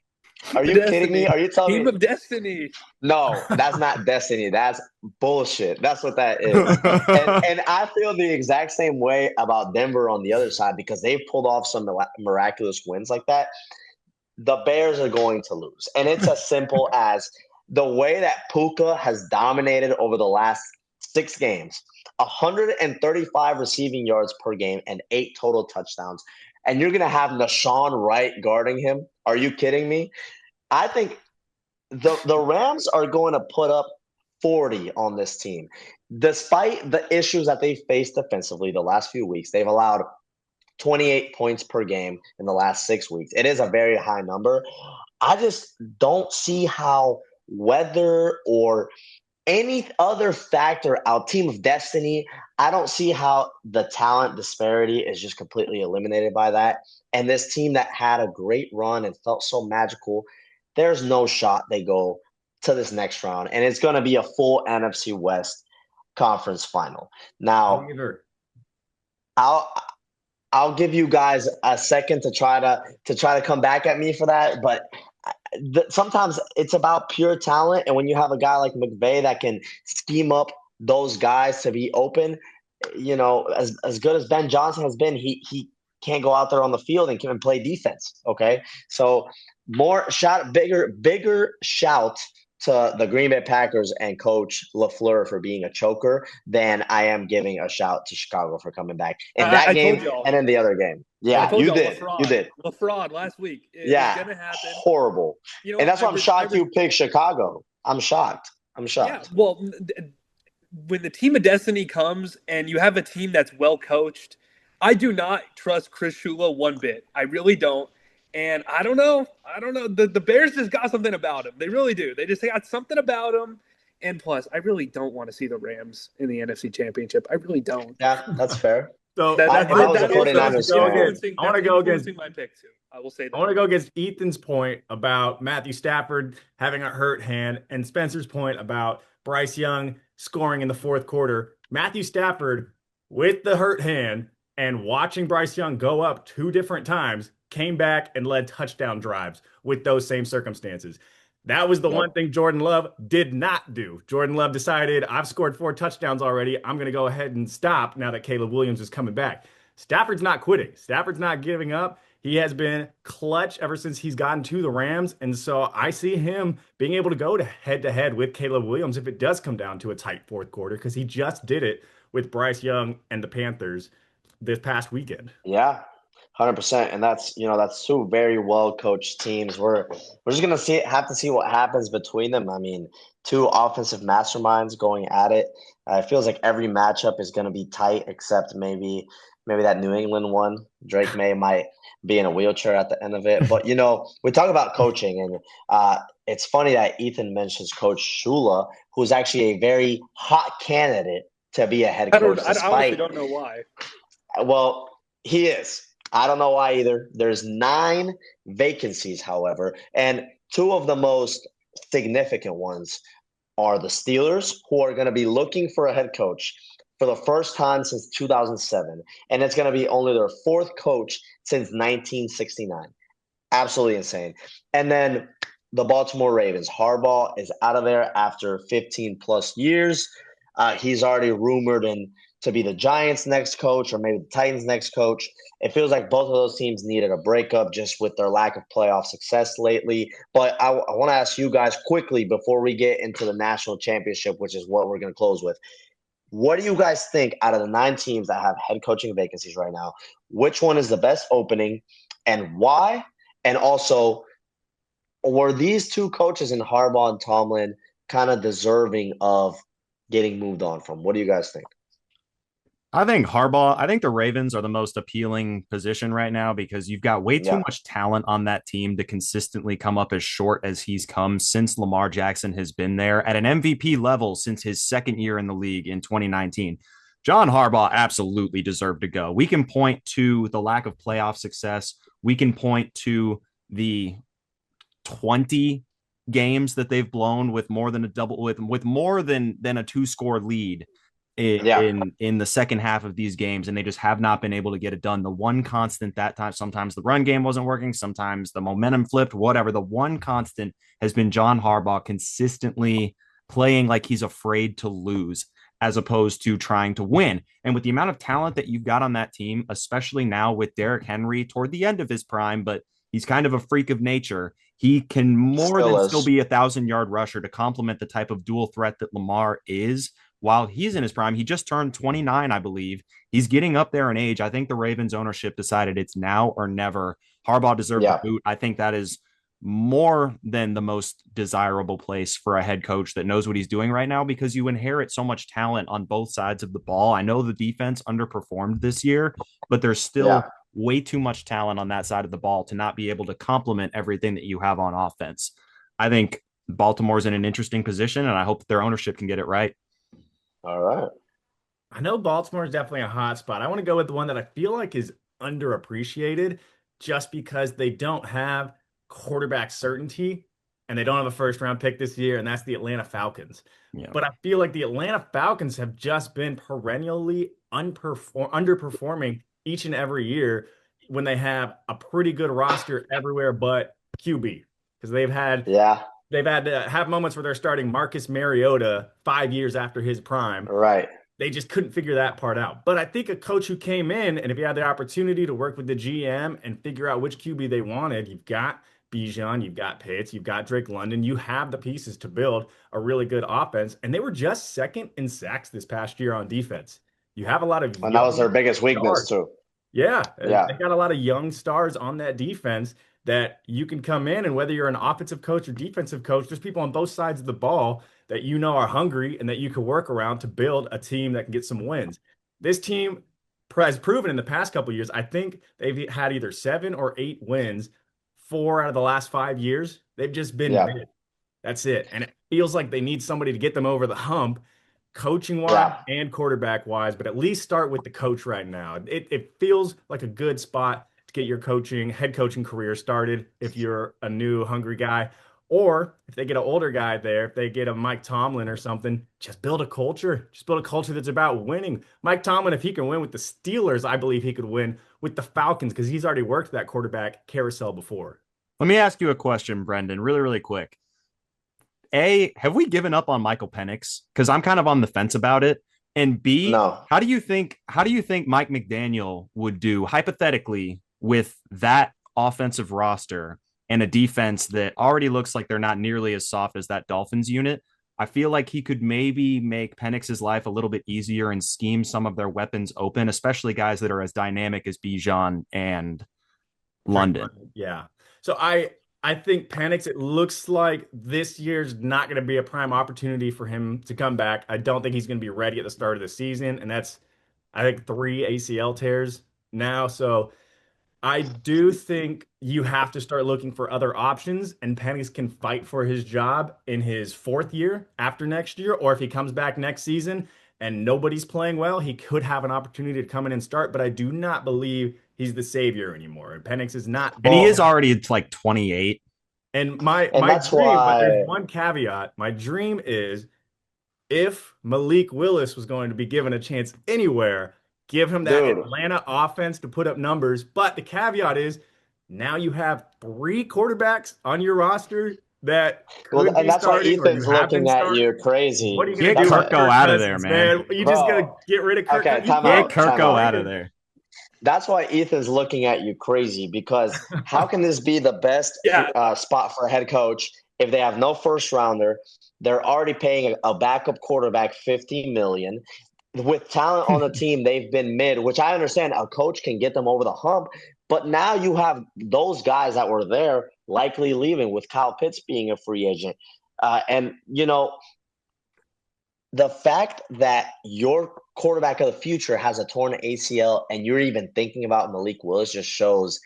[SPEAKER 1] Are you kidding me? Are you telling me?
[SPEAKER 4] Team of destiny.
[SPEAKER 1] No, that's not destiny. That's bullshit. That's what that is. And I feel the exact same way about Denver on the other side because they've pulled off some miraculous wins like that. The Bears are going to lose. And it's as simple as the way that Puka has dominated over the last 6 games, 135 receiving yards per game and 8 total touchdowns. And you're going to have Nashawn Wright guarding him. Are you kidding me? I think the Rams are going to put up 40 on this team. Despite the issues that they faced defensively the last few weeks, they've allowed 28 points per game in the last 6 weeks. It is a very high number. I just don't see how weather or any other factor, our team of destiny, I don't see how the talent disparity is just completely eliminated by that. And this team that had a great run and felt so magical, there's no shot they go to this next round. And it's going to be a full NFC West conference final. Now, I'll give you guys a second to try to come back at me for that, but sometimes it's about pure talent, and when you have a guy like McVay that can scheme up those guys to be open, as good as Ben Johnson has been, he can't go out there on the field and can play defense. Okay, so bigger shout to the Green Bay Packers and Coach LaFleur for being a choker than I am giving a shout to Chicago for coming back in that game and in the other game. Yeah, you did. You did.
[SPEAKER 4] The fraud last week. It's going to happen.
[SPEAKER 1] Horrible. And that's why I'm shocked you picked Chicago. I'm shocked. Yeah,
[SPEAKER 4] well, when the team of destiny comes and you have a team that's well coached, I do not trust Chris Shula one bit. I really don't. And I don't know. The Bears just got something about them. They really do. They just got something about them. And plus, I really don't want to see the Rams in the NFC Championship. I really don't.
[SPEAKER 1] Yeah, that's fair.
[SPEAKER 2] So
[SPEAKER 1] I was a 49ers fan.
[SPEAKER 2] I want to go against
[SPEAKER 4] my pick too. I will say that.
[SPEAKER 2] I want to go against Ethan's point about Matthew Stafford having a hurt hand and Spencer's point about Bryce Young scoring in the fourth quarter. Matthew Stafford with the hurt hand and watching Bryce Young go up 2 different times came back and led touchdown drives with those same circumstances. That was the one thing Jordan Love did not do. Jordan Love decided, I've scored 4 touchdowns already. I'm going to go ahead and stop now that Caleb Williams is coming back. Stafford's not quitting. Stafford's not giving up. He has been clutch ever since he's gotten to the Rams. And so I see him being able to go to head-to-head with Caleb Williams if it does come down to a tight fourth quarter, because he just did it with Bryce Young and the Panthers this past weekend.
[SPEAKER 1] Yeah. 100%, and that's 2 very well coached teams. We're just gonna have to see what happens between them. I mean, 2 offensive masterminds going at it. It feels like every matchup is gonna be tight, except maybe that New England one. Drake May might be in a wheelchair at the end of it. But we talk about coaching, and it's funny that Ethan mentions Coach Shula, who's actually a very hot candidate to be a head coach.
[SPEAKER 4] I honestly don't know why.
[SPEAKER 1] Well, he is. I don't know why either. There's 9 vacancies, however, and 2 of the most significant ones are the Steelers, who are going to be looking for a head coach for the first time since 2007, and it's going to be only their 4th coach since 1969. Absolutely insane. And then the Baltimore Ravens. Harbaugh is out of there after 15-plus years. He's already rumored to be the Giants' next coach or maybe the Titans' next coach. It feels like both of those teams needed a breakup just with their lack of playoff success lately. But I want to ask you guys quickly before we get into the national championship, which is what we're going to close with. What do you guys think out of the 9 teams that have head coaching vacancies right now? Which one is the best opening and why? And also, were these 2 coaches in Harbaugh and Tomlin kind of deserving of getting moved on from? What do you guys think?
[SPEAKER 3] I think the Ravens are the most appealing position right now because you've got way too much talent on that team to consistently come up as short as he's come since Lamar Jackson has been there at an MVP level since his second year in the league in 2019. John Harbaugh absolutely deserved to go. We can point to the lack of playoff success. We can point to the 20 games that they've blown with more than a double with more than a 2-score lead in the second half of these games, and they just have not been able to get it done. The one constant that time, sometimes the run game wasn't working, sometimes the momentum flipped, whatever. The one constant has been John Harbaugh consistently playing like he's afraid to lose as opposed to trying to win. And with the amount of talent that you've got on that team, especially now with Derrick Henry toward the end of his prime, but he's kind of a freak of nature. He can still be 1,000-yard rusher to complement the type of dual threat that Lamar is while he's in his prime. He just turned 29, I believe. He's getting up there in age. I think the Ravens ownership decided it's now or never. Harbaugh deserves the boot. I think that is more than the most desirable place for a head coach that knows what he's doing right now, because you inherit so much talent on both sides of the ball. I know the defense underperformed this year, but there's still way too much talent on that side of the ball to not be able to complement everything that you have on offense. I think Baltimore's in an interesting position, and I hope their ownership can get it right.
[SPEAKER 1] All right.
[SPEAKER 2] I know Baltimore is definitely a hot spot. I want to go with the one that I feel like is underappreciated just because they don't have quarterback certainty and they don't have a first-round pick this year, and that's the Atlanta Falcons. Yeah. But I feel like the Atlanta Falcons have just been perennially underperforming each and every year when they have a pretty good roster everywhere but QB, because they've had to have moments where they're starting Marcus Mariota 5 years after his prime.
[SPEAKER 1] Right.
[SPEAKER 2] They just couldn't figure that part out. But I think a coach who came in, and if you had the opportunity to work with the GM and figure out which QB they wanted, you've got Bijan, you've got Pitts, you've got Drake London, you have the pieces to build a really good offense. And they were just second in sacks this past year on defense. You have a lot of
[SPEAKER 1] and that was their biggest weakness too.
[SPEAKER 2] Yeah. They got a lot of young stars on that defense that you can come in, and whether you're an offensive coach or defensive coach, there's people on both sides of the ball that you know are hungry and that you can work around to build a team that can get some wins. This team has proven in the past couple of years, I think they've had either 7 or 8 wins 4 out of the last 5 years. They've just been mid. That's it. And it feels like they need somebody to get them over the hump, coaching-wise and quarterback-wise, but at least start with the coach right now. It feels like a good spot to get your head coaching career started if you're a new, hungry guy. Or if they get an older guy there, if they get a Mike Tomlin or something, just build a culture. Just build a culture that's about winning. Mike Tomlin, if he can win with the Steelers, I believe he could win with the Falcons because he's already worked that quarterback carousel before.
[SPEAKER 3] Let me ask you a question, Brendan, really, really quick. A, have we given up on Michael Penix? Because I'm kind of on the fence about it. And B, how do you think Mike McDaniel would do hypothetically with that offensive roster and a defense that already looks like they're not nearly as soft as that Dolphins unit? I feel like he could maybe make Penix's life a little bit easier and scheme some of their weapons open, especially guys that are as dynamic as Bijan and London.
[SPEAKER 2] Yeah. So I think Penix, it looks like this year's not going to be a prime opportunity for him to come back. I don't think he's going to be ready at the start of the season. And that's, I think, 3 ACL tears now. So I do think you have to start looking for other options, and Penix can fight for his job in his 4th year after next year, or if he comes back next season and nobody's playing well, he could have an opportunity to come in and start, but I do not believe he's the savior anymore. And Penix is not.
[SPEAKER 3] And he is already like 28.
[SPEAKER 2] And my dream, but there's one caveat. My dream is if Malik Willis was going to be given a chance anywhere, give him that Atlanta offense to put up numbers. But the caveat is now you have 3 quarterbacks on your roster that could be
[SPEAKER 1] and that's
[SPEAKER 2] starting,
[SPEAKER 1] why Ethan's looking at you crazy.
[SPEAKER 2] What are you going
[SPEAKER 3] to
[SPEAKER 2] do?
[SPEAKER 3] Get Kirko out of there, man.
[SPEAKER 2] You just going to get rid of Kirko?
[SPEAKER 1] Okay,
[SPEAKER 3] get Kirko out of there.
[SPEAKER 1] That's why Ethan's looking at you crazy, because how can this be the best spot for a head coach if they have no first rounder? They're already paying a backup quarterback $50 million. With talent on the team, they've been mid, which I understand a coach can get them over the hump. But now you have those guys that were there likely leaving, with Kyle Pitts being a free agent. And, you know, the fact that your quarterback of the future has a torn ACL and you're even thinking about Malik Willis just shows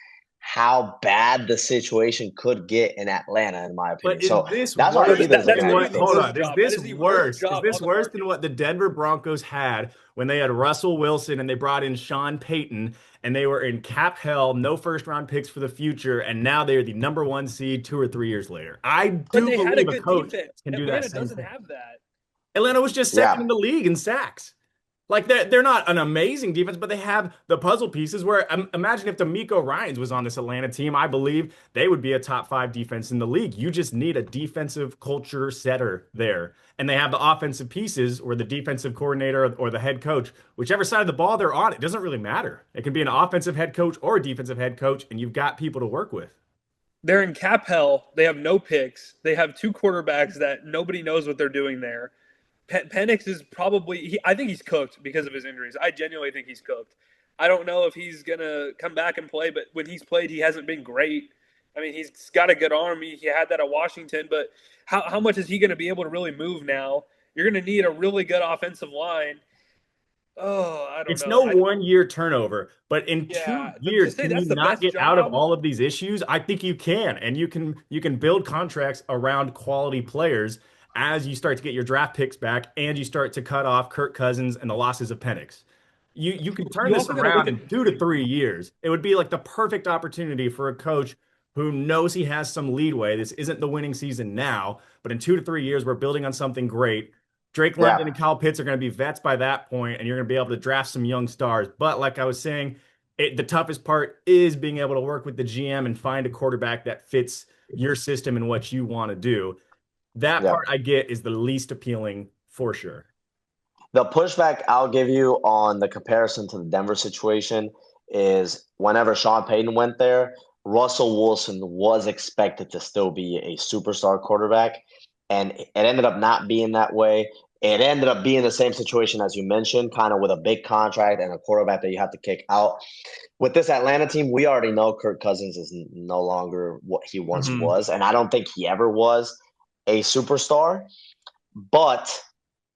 [SPEAKER 1] how bad the situation could get in Atlanta, in my opinion.
[SPEAKER 2] But is
[SPEAKER 1] So
[SPEAKER 2] this
[SPEAKER 1] that's why I
[SPEAKER 2] worse
[SPEAKER 1] think there's a
[SPEAKER 2] than
[SPEAKER 1] very
[SPEAKER 2] what?
[SPEAKER 1] big
[SPEAKER 2] Hold
[SPEAKER 1] thing.
[SPEAKER 2] on. Is
[SPEAKER 4] That
[SPEAKER 2] this
[SPEAKER 4] is the worst
[SPEAKER 2] worse? Is
[SPEAKER 4] job
[SPEAKER 2] this
[SPEAKER 4] on the
[SPEAKER 2] worse
[SPEAKER 4] market.
[SPEAKER 2] than what the Denver Broncos had when they had Russell Wilson and they brought in Sean Payton and they were in cap hell, no first round picks for the future, and now they are the number 1 seed 2 or 3 years later? I
[SPEAKER 4] But
[SPEAKER 2] do
[SPEAKER 4] they had a
[SPEAKER 2] believe a
[SPEAKER 4] good
[SPEAKER 2] coach
[SPEAKER 4] defense.
[SPEAKER 2] can do that
[SPEAKER 4] Atlanta
[SPEAKER 2] same
[SPEAKER 4] doesn't
[SPEAKER 2] thing.
[SPEAKER 4] have that.
[SPEAKER 2] Atlanta was just second in
[SPEAKER 1] Yeah.
[SPEAKER 2] the league in sacks. Like they're not an amazing defense, but they have the puzzle pieces where imagine if D'Amico Ryans was on this Atlanta team, I believe they would be a top 5 defense in the league. You just need a defensive culture setter there. And they have the offensive pieces or the defensive coordinator or the head coach, whichever side of the ball they're on, it doesn't really matter. It can be an offensive head coach or a defensive head coach, and you've got people to work with.
[SPEAKER 4] They're in cap hell. They have no picks. They have 2 quarterbacks that nobody knows what they're doing there. Penix is probably I think he's cooked because of his injuries. I genuinely think he's cooked. I don't know if he's going to come back and play, but when he's played, he hasn't been great. I mean, he's got a good arm. He had that at Washington, but how much is he going to be able to really move now? You're going to need a really good offensive line. Oh, I don't
[SPEAKER 2] It's
[SPEAKER 4] know.
[SPEAKER 2] no 1 year turnover, but in
[SPEAKER 4] Yeah,
[SPEAKER 2] 2
[SPEAKER 4] but to
[SPEAKER 2] years,
[SPEAKER 4] say
[SPEAKER 2] can you
[SPEAKER 4] that's the
[SPEAKER 2] not
[SPEAKER 4] best
[SPEAKER 2] get out of
[SPEAKER 4] job.
[SPEAKER 2] all of these issues? I think you can, and you can build contracts around quality players as you start to get your draft picks back and you start to cut off Kirk Cousins and the losses of Penix. You can turn
[SPEAKER 4] You
[SPEAKER 2] this
[SPEAKER 4] also got to look
[SPEAKER 2] around
[SPEAKER 4] at
[SPEAKER 2] in 2 to 3 years. It would be like the perfect opportunity for a coach who knows he has some leadway. This isn't the winning season now, but in 2 to 3 years, we're building on something great. Drake London
[SPEAKER 1] Yeah.
[SPEAKER 2] and Kyle Pitts are going to be vets by that point, and you're going to be able to draft some young stars. But like I was saying, the toughest part is being able to work with the GM and find a quarterback that fits your system and what you want to do. That
[SPEAKER 1] Yeah.
[SPEAKER 2] part I get is the least appealing for sure.
[SPEAKER 1] The pushback I'll give you on the comparison to the Denver situation is whenever Sean Payton went there, Russell Wilson was expected to still be a superstar quarterback, and it ended up not being that way. It ended up being the same situation as you mentioned, kind of with a big contract and a quarterback that you have to kick out. With this Atlanta team, we already know Kirk Cousins is no longer what he once was, and I don't think he ever was a superstar, but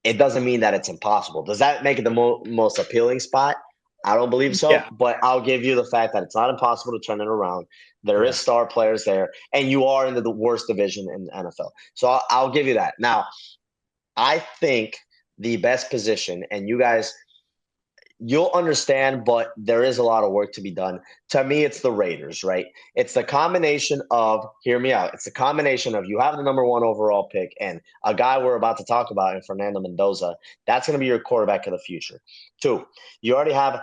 [SPEAKER 1] it doesn't mean that it's impossible. Does that make it the most appealing spot? I don't believe so,
[SPEAKER 4] Yeah.
[SPEAKER 1] but I'll give you the fact that it's not impossible to turn it around. There is star players there, and you are in the worst division in the NFL. So I'll give you that. Now, I think the best position, and you guys, you'll understand, but there is a lot of work to be done. To me, it's the Raiders, right? It's the combination of, hear me out, it's the combination of you have the number 1 overall pick and a guy we're about to talk about in Fernando Mendoza. That's going to be your quarterback of the future. 2, you already have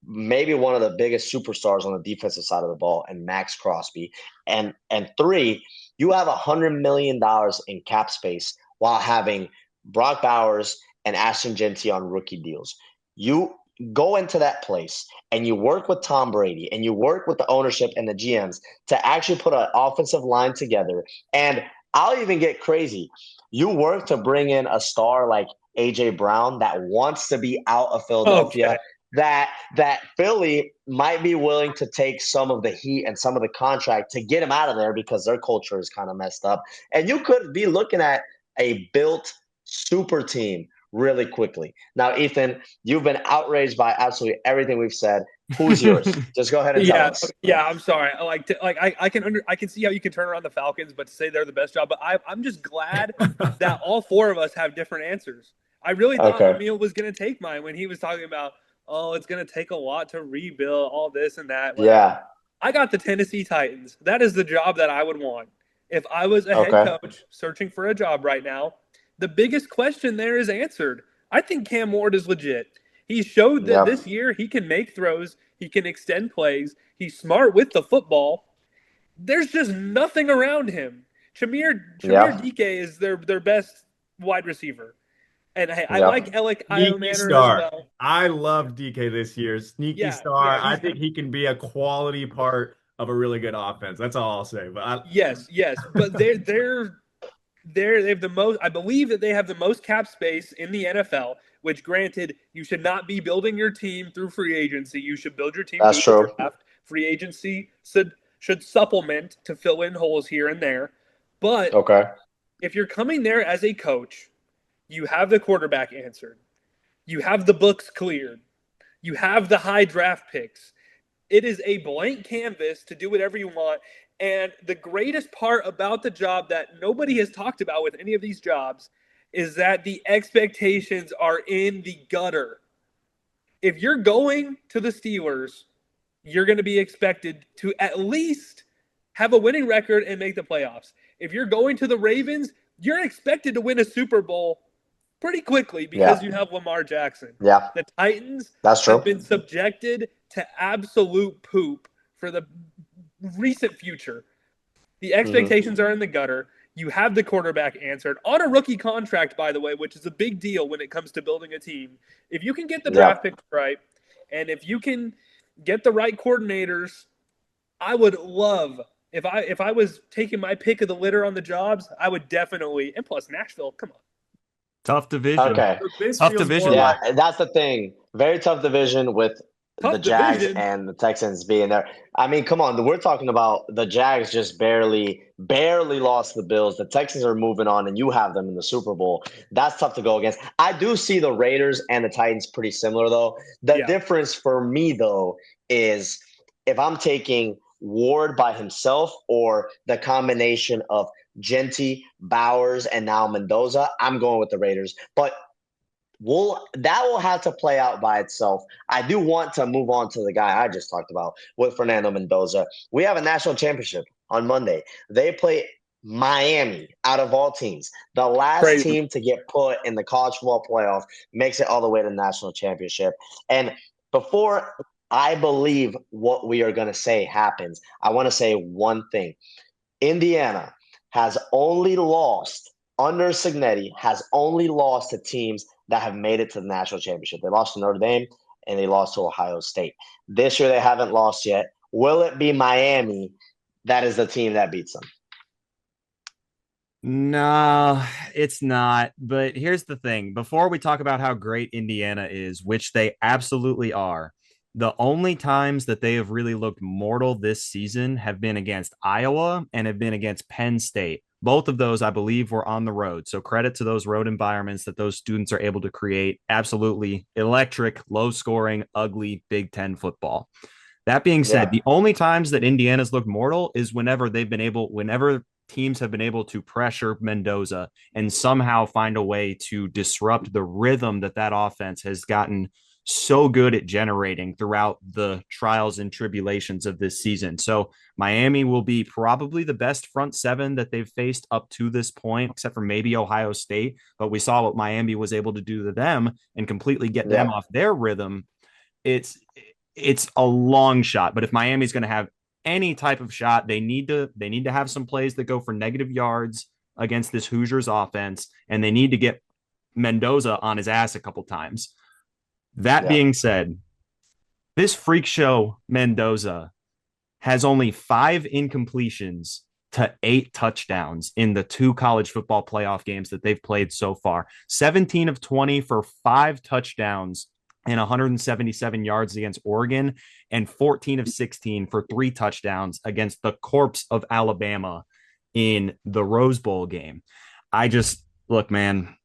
[SPEAKER 1] maybe one of the biggest superstars on the defensive side of the ball and Max Crosby. And 3, you have $100 million in cap space while having Brock Bowers and Ashton Genty on rookie deals. You go into that place and you work with Tom Brady and you work with the ownership and the GMs to actually put an offensive line together. And I'll even get crazy. You work to bring in a star like A.J. Brown that wants to be out of Philadelphia.
[SPEAKER 4] Okay.
[SPEAKER 1] That Philly might be willing to take some of the heat and some of the contract to get him out of there because their culture is kind of messed up. And you could be looking at a built super team really quickly. Now, Ethan, you've been outraged by absolutely everything we've said. Who's yours? Just go ahead and tell us.
[SPEAKER 4] Yeah. I'm sorry. I can see how you can turn around the Falcons, but to say they're the best job. But I'm just glad that all 4 of us have different answers. I really thought Emil was going to take mine when he was talking about, it's going to take a lot to rebuild all this and that. Whatever.
[SPEAKER 1] Yeah.
[SPEAKER 4] I got the Tennessee Titans. That is the job that I would want. If I was a head coach searching for a job right now, the biggest question there is answered. I think Cam Ward is legit. He showed that this year he can make throws. He can extend plays. He's smart with the football. There's just nothing around him. Shamir DK is their best wide receiver. And I like Alec Ionaner as well.
[SPEAKER 2] I love DK this year. Sneaky star. I think he can be a quality part of a really good offense. That's all I'll say. But
[SPEAKER 4] yes. But they have the most. I believe that they have the most cap space in the NFL. Which, granted, you should not be building your team through free agency. You should build your team through the draft. Free agency should supplement to fill in holes here and there. But if you're coming there as a coach, you have the quarterback answered. You have the books cleared. You have the high draft picks. It is a blank canvas to do whatever you want. And the greatest part about the job that nobody has talked about with any of these jobs is that the expectations are in the gutter. If you're going to the Steelers, you're going to be expected to at least have a winning record and make the playoffs. If you're going to the Ravens, you're expected to win a Super Bowl pretty quickly because you have Lamar Jackson.
[SPEAKER 1] Yeah.
[SPEAKER 4] The Titans
[SPEAKER 1] That's true.
[SPEAKER 4] have been subjected to absolute poop for the recent future. The expectations are in the gutter. You have the quarterback answered on a rookie contract, by the way, which is a big deal when it comes to building a team. If you can get the draft picks right, and if you can get the right coordinators, I would love if I was taking my pick of the litter on the jobs, I would definitely. And plus, Nashville, come on.
[SPEAKER 3] Tough division.
[SPEAKER 1] Okay.
[SPEAKER 2] Tough division.
[SPEAKER 1] Yeah, that's the thing. Very tough division with the Jags and the Texans being there. I mean, come on. We're talking about the Jags just barely lost the Bills. The Texans are moving on, and you have them in the Super Bowl. That's tough to go against. I do see the Raiders and the Titans pretty similar, though. The difference for me, though, is if I'm taking Ward by himself or the combination of Genty, Bowers, and now Mendoza, I'm going with the Raiders. But that will have to play out by itself. I do want to move on to the guy I just talked about with Fernando Mendoza. We have a national championship on Monday. They play Miami out of all teams. The last team to get put in the college football playoff makes it all the way to the national championship. And before I believe what we are going to say happens, I want to say one thing. Indiana has only lost under Cignetti, has only lost to teams that have made it to the national championship. They lost to Notre Dame and they lost to Ohio State. This year they haven't lost yet. Will it be Miami that is the team that beats them?
[SPEAKER 3] No, it's not. But here's the thing. Before we talk about how great Indiana is, which they absolutely are, the only times that they have really looked mortal this season have been against Iowa and have been against Penn State. Both of those, I believe, were on the road. So credit to those road environments that those students are able to create. Absolutely electric, low-scoring, ugly Big Ten football. That being said, the only times that Indiana's looked mortal is whenever teams have been able to pressure Mendoza and somehow find a way to disrupt the rhythm that offense has gotten so good at generating throughout the trials and tribulations of this season. So Miami will be probably the best front seven that they've faced up to this point, except for maybe Ohio State. But we saw what Miami was able to do to them and completely get them off their rhythm. It's a long shot, but if Miami's going to have any type of shot, they need to have some plays that go for negative yards against this Hoosiers offense, and they need to get Mendoza on his ass a couple times. That being said, this freak show Mendoza has only 5 incompletions to 8 touchdowns in the 2 college football playoff games that they've played so far. 17 of 20 for 5 touchdowns and 177 yards against Oregon, and 14 of 16 for 3 touchdowns against the corpse of Alabama in the Rose Bowl game. Look, man,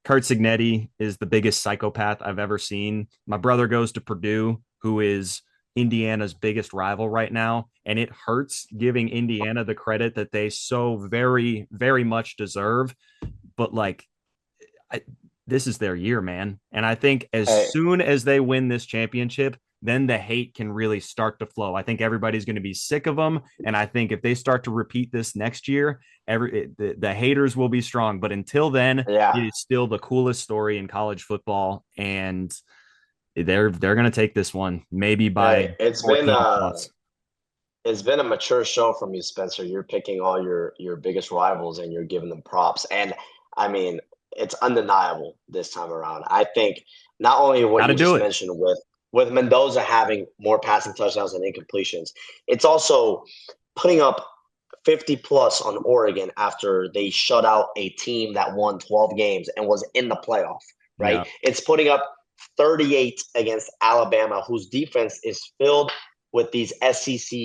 [SPEAKER 3] Kurt Cignetti is the biggest psychopath I've ever seen. My brother goes to Purdue, who is Indiana's biggest rival right now, and it hurts giving Indiana the credit that they so very, very much deserve. But this is their year, man. And I think as soon as they win this championship, then the hate can really start to flow. I think everybody's going to be sick of them. And I think if they start to repeat this next year, the haters will be strong. But until then, it is still the coolest story in college football. And they're going to take this one, maybe by
[SPEAKER 1] it's been a mature show from you, Spencer. You're picking all your biggest rivals and you're giving them props. And I mean, it's undeniable this time around. I think not only what you just mentioned with Mendoza having more passing touchdowns and incompletions, it's also putting up 50 plus on Oregon after they shut out a team that won 12 games and was in the playoff, right? Yeah. It's putting up 38 against Alabama, whose defense is filled with these SEC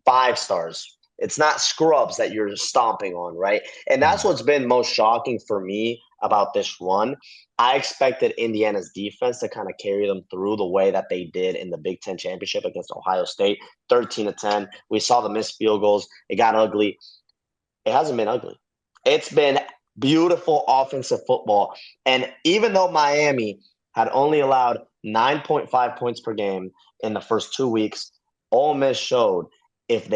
[SPEAKER 1] 5-stars. It's not scrubs that you're stomping on, right? And that's what's been most shocking for me about this run. I expected Indiana's defense to kind of carry them through the way that they did in the Big Ten championship against Ohio State, 13-10. We saw the missed field goals. It got ugly. It hasn't been ugly. It's been beautiful offensive football. And even though Miami had only allowed 9.5 points per game in the first 2 weeks, Ole Miss showed if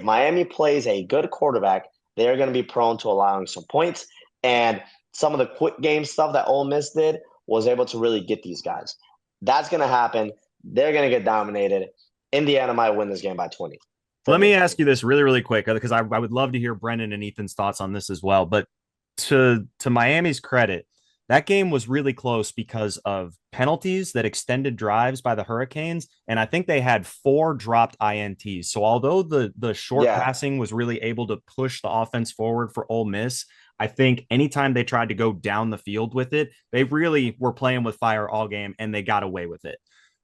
[SPEAKER 1] Miami plays a good quarterback, they're going to be prone to allowing some points. And some of the quick game stuff that Ole Miss did was able to really get these guys. That's going to happen. They're going to get dominated. Indiana might win this game by 20.
[SPEAKER 3] Let me ask you this really, really quick, because I would love to hear Brendan and Ethan's thoughts on this as well. But to Miami's credit, that game was really close because of penalties that extended drives by the Hurricanes. And I think they had 4 dropped INTs. So although the short passing was really able to push the offense forward for Ole Miss, I think anytime they tried to go down the field with it, they really were playing with fire all game and they got away with it.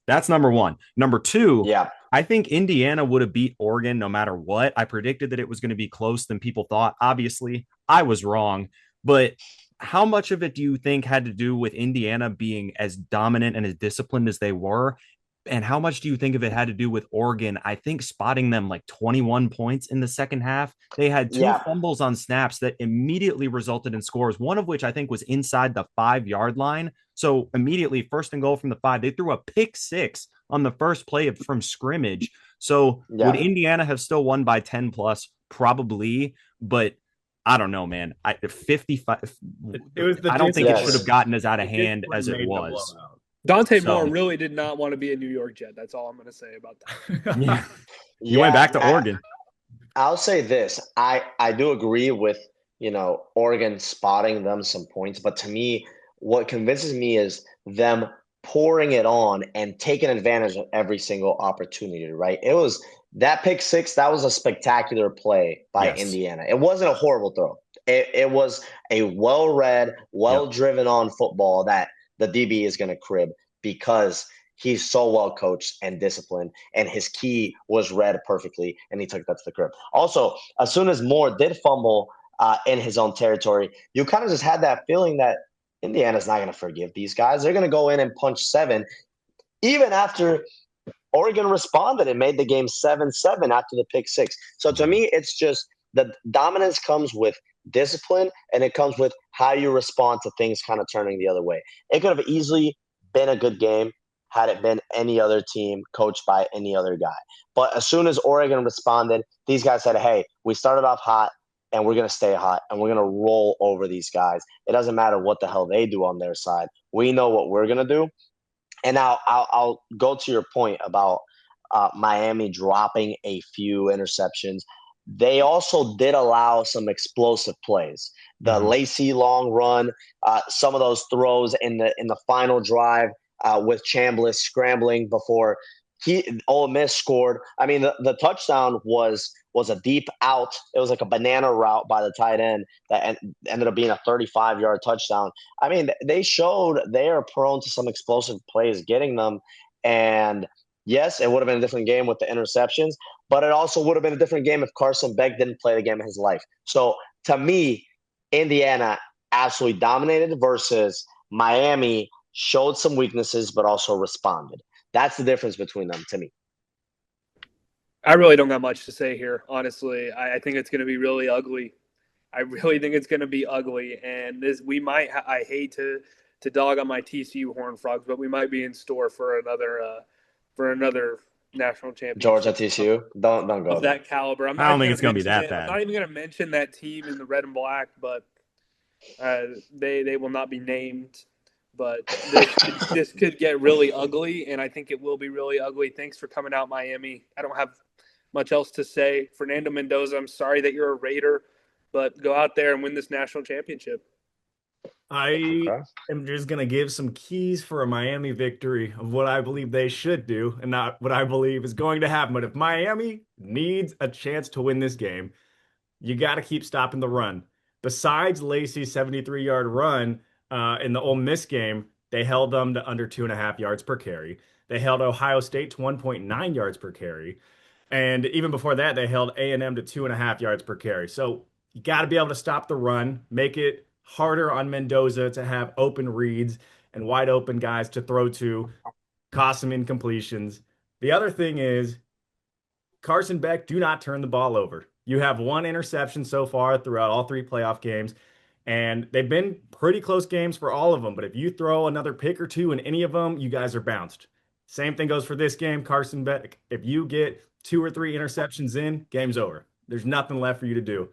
[SPEAKER 3] That's number one. Number two, I think Indiana would have beat Oregon no matter what. I predicted that it was going to be close than people thought. Obviously, I was wrong. But how much of it do you think had to do with Indiana being as dominant and as disciplined as they were? And how much do you think of it had to do with Oregon? I think spotting them like 21 points in the second half. They had 2 fumbles on snaps that immediately resulted in scores, one of which I think was inside the 5-yard line. So immediately, first and goal from the 5, they threw a pick 6 on the first play from scrimmage. So would Indiana have still won by 10 plus? Probably, but I don't know, man. 55. I don't think it should have gotten as out of hand as it was.
[SPEAKER 4] Dante Moore really did not want to be a New York Jet. That's all I'm going to say about that.
[SPEAKER 3] You went back to Oregon.
[SPEAKER 1] I'll say this. I do agree with, Oregon spotting them some points. But to me, what convinces me is them pouring it on and taking advantage of every single opportunity, right? It was that pick 6. That was a spectacular play by Indiana. It wasn't a horrible throw. It was a well-read, well-driven on football that the DB is going to crib because he's so well coached and disciplined, and his key was read perfectly, and he took that to the crib. Also, as soon as Moore did fumble in his own territory, you kind of just had that feeling that Indiana's not going to forgive these guys. They're going to go in and punch 7, even after Oregon responded and made the game 7-7 after the pick 6. So to me, it's just the dominance comes with discipline, and it comes with how you respond to things kind of turning the other way. It could have easily been a good game had it been any other team coached by any other guy. But as soon as Oregon responded, these guys said, hey, we started off hot and we're going to stay hot and we're going to roll over these guys. It doesn't matter what the hell they do on their side. We know what we're going to do. And now I'll go to your point about Miami dropping a few interceptions. They also did allow some explosive plays. The Lacy long run, some of those throws in the final drive with Chambliss scrambling before Ole Miss scored. I mean, the touchdown was a deep out. It was like a banana route by the tight end that ended up being a 35-yard touchdown. I mean, they showed they are prone to some explosive plays getting them. And yes, it would have been a different game with the interceptions, but it also would have been a different game if Carson Beck didn't play the game of his life. So to me, Indiana absolutely dominated versus Miami showed some weaknesses but also responded. That's the difference between them to me.
[SPEAKER 4] I really don't got much to say here, honestly. I think it's going to be really ugly. I really think it's going to be ugly. And I hate to dog on my TCU Horned Frogs, but we might be in store for another national championship.
[SPEAKER 1] Georgia TCU, don't go
[SPEAKER 4] of that caliber.
[SPEAKER 3] I don't think it's going to be that bad.
[SPEAKER 4] I'm not even going to mention that team in the red and black, but they will not be named. But this could get really ugly, and I think it will be really ugly. Thanks for coming out, Miami. I don't have much else to say. Fernando Mendoza, I'm sorry that you're a Raider, but go out there and win this national championship.
[SPEAKER 2] I am just going to give some keys for a Miami victory of what I believe they should do and not what I believe is going to happen. But if Miami needs a chance to win this game, you got to keep stopping the run. Besides Lacy's 73-yard run in the Ole Miss game, they held them to under 2.5 yards per carry. They held Ohio State to 1.9 yards per carry. And even before that, they held A&M to 2.5 yards per carry. So you got to be able to stop the run, make it harder on Mendoza to have open reads and wide open guys to throw to, cost some incompletions. The other thing is Carson Beck, do not turn the ball over. You have one interception so far throughout all 3 playoff games, and they've been pretty close games for all of them. But if you throw another pick or two in any of them, you guys are bounced. Same thing goes for this game, Carson Beck. If you get 2 or 3 interceptions in, game's over. There's nothing left for you to do.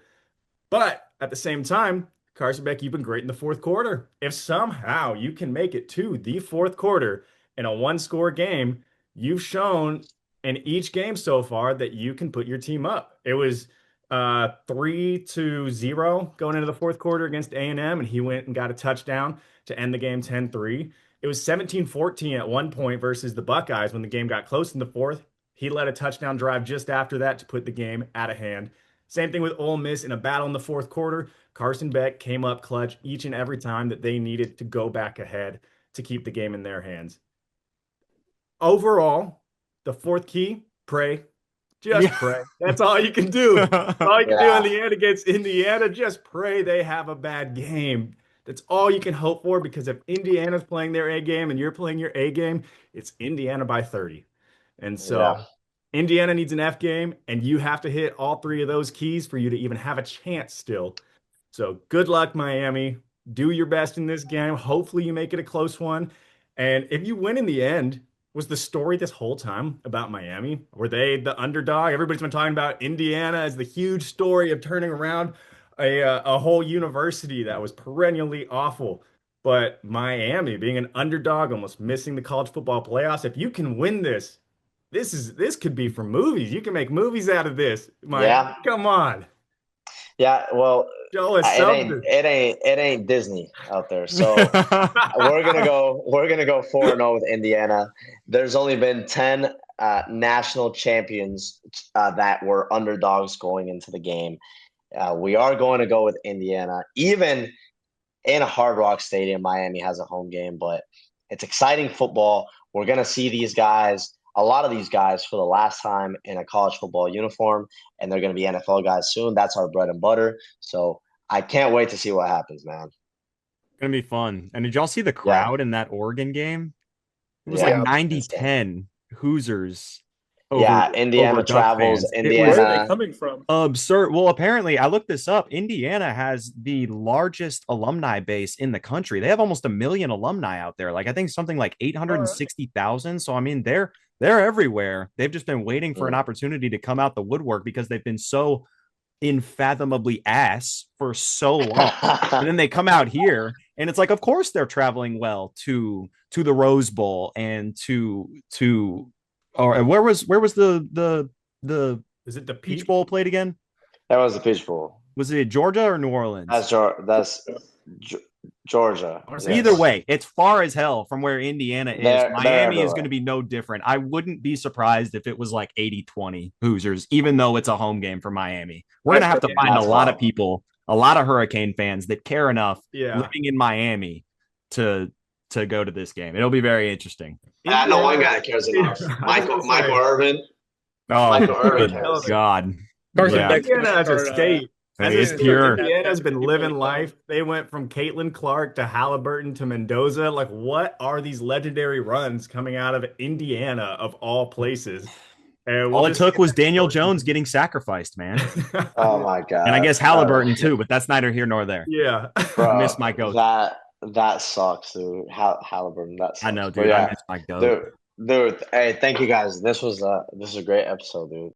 [SPEAKER 2] But at the same time, Carson Beck, you've been great in the fourth quarter. If somehow you can make it to the fourth quarter in a one-score game, you've shown in each game so far that you can put your team up. It was 3-0 going into the fourth quarter against A&M, and he went and got a touchdown to end the game 10-3. It was 17-14 at one point versus the Buckeyes when the game got close in the fourth. He led a touchdown drive just after that to put the game out of hand. Same thing with Ole Miss in a battle in the fourth quarter. Carson Beck came up clutch each and every time that they needed to go back ahead to keep the game in their hands. Overall, the fourth key, pray. Just pray. That's all you can do. All you can do in the end against Indiana, just pray they have a bad game. That's all you can hope for, because if Indiana's playing their A game and you're playing your A game, it's Indiana by 30. And so Indiana needs an F game, and you have to hit all 3 of those keys for you to even have a chance still. So good luck, Miami. Do your best in this game. Hopefully you make it a close one. And if you win in the end, was the story this whole time about Miami? Were they the underdog? Everybody's been talking about Indiana as the huge story of turning around a whole university that was perennially awful. But Miami being an underdog, almost missing the college football playoffs. If you can win this could be for movies. You can make movies out of this. Come on.
[SPEAKER 1] Yeah, well,
[SPEAKER 2] show us something.
[SPEAKER 1] It ain't Disney out there. So we're gonna go 4-0 with Indiana. There's only been 10 national champions that were underdogs going into the game. We are going to go with Indiana. Even in a Hard Rock Stadium, Miami has a home game, but it's exciting football. We're gonna see these guys. A lot of these guys for the last time in a college football uniform, and they're going to be NFL guys soon. That's our bread and butter. So I can't wait to see what happens, man.
[SPEAKER 3] It's going to be fun. And did y'all see the crowd in that Oregon game? It was like 90-10 Hoosiers.
[SPEAKER 1] Indiana travels. Indiana.
[SPEAKER 4] Where are they coming from?
[SPEAKER 3] Absurd. Well, apparently, I looked this up. Indiana has the largest alumni base in the country. They have almost 1 million alumni out there. Like, I think something like 860,000. So, I mean, they're everywhere. They've just been waiting for an opportunity to come out the woodwork because they've been so unfathomably ass for so long. And then they come out here, and it's like, of course, they're traveling well to the Rose Bowl and or where was the
[SPEAKER 2] is it the
[SPEAKER 3] Peach Bowl played again?
[SPEAKER 1] That was the Peach Bowl.
[SPEAKER 3] Was it Georgia or New Orleans?
[SPEAKER 1] That's Georgia.
[SPEAKER 3] Either way, it's far as hell from where Indiana is. Miami is going to be no different. I wouldn't be surprised if it was like 80-20 Hoosiers, even though it's a home game for Miami. We're going to have to find a lot of people, a lot of Hurricane fans that care enough living in Miami to go to this game. It'll be very interesting.
[SPEAKER 1] I know one guy that cares enough. Michael Irvin. Michael Irvin cares.
[SPEAKER 3] God.
[SPEAKER 2] Indiana has a state.
[SPEAKER 3] It's pure.
[SPEAKER 2] Indiana's been living life. They went from Caitlin Clark to Halliburton to Mendoza. Like, what are these legendary runs coming out of Indiana of all places? And
[SPEAKER 3] all it took was Daniel Jones getting sacrificed, man.
[SPEAKER 1] Oh my God.
[SPEAKER 3] And I guess Halliburton too, but that's neither here nor there.
[SPEAKER 2] Yeah.
[SPEAKER 1] Bro,
[SPEAKER 3] I miss my goat.
[SPEAKER 1] That sucks, dude. Halliburton, that sucks.
[SPEAKER 3] I know, dude. I miss my goat.
[SPEAKER 1] Dude, hey, thank you guys. This was a great episode, dude.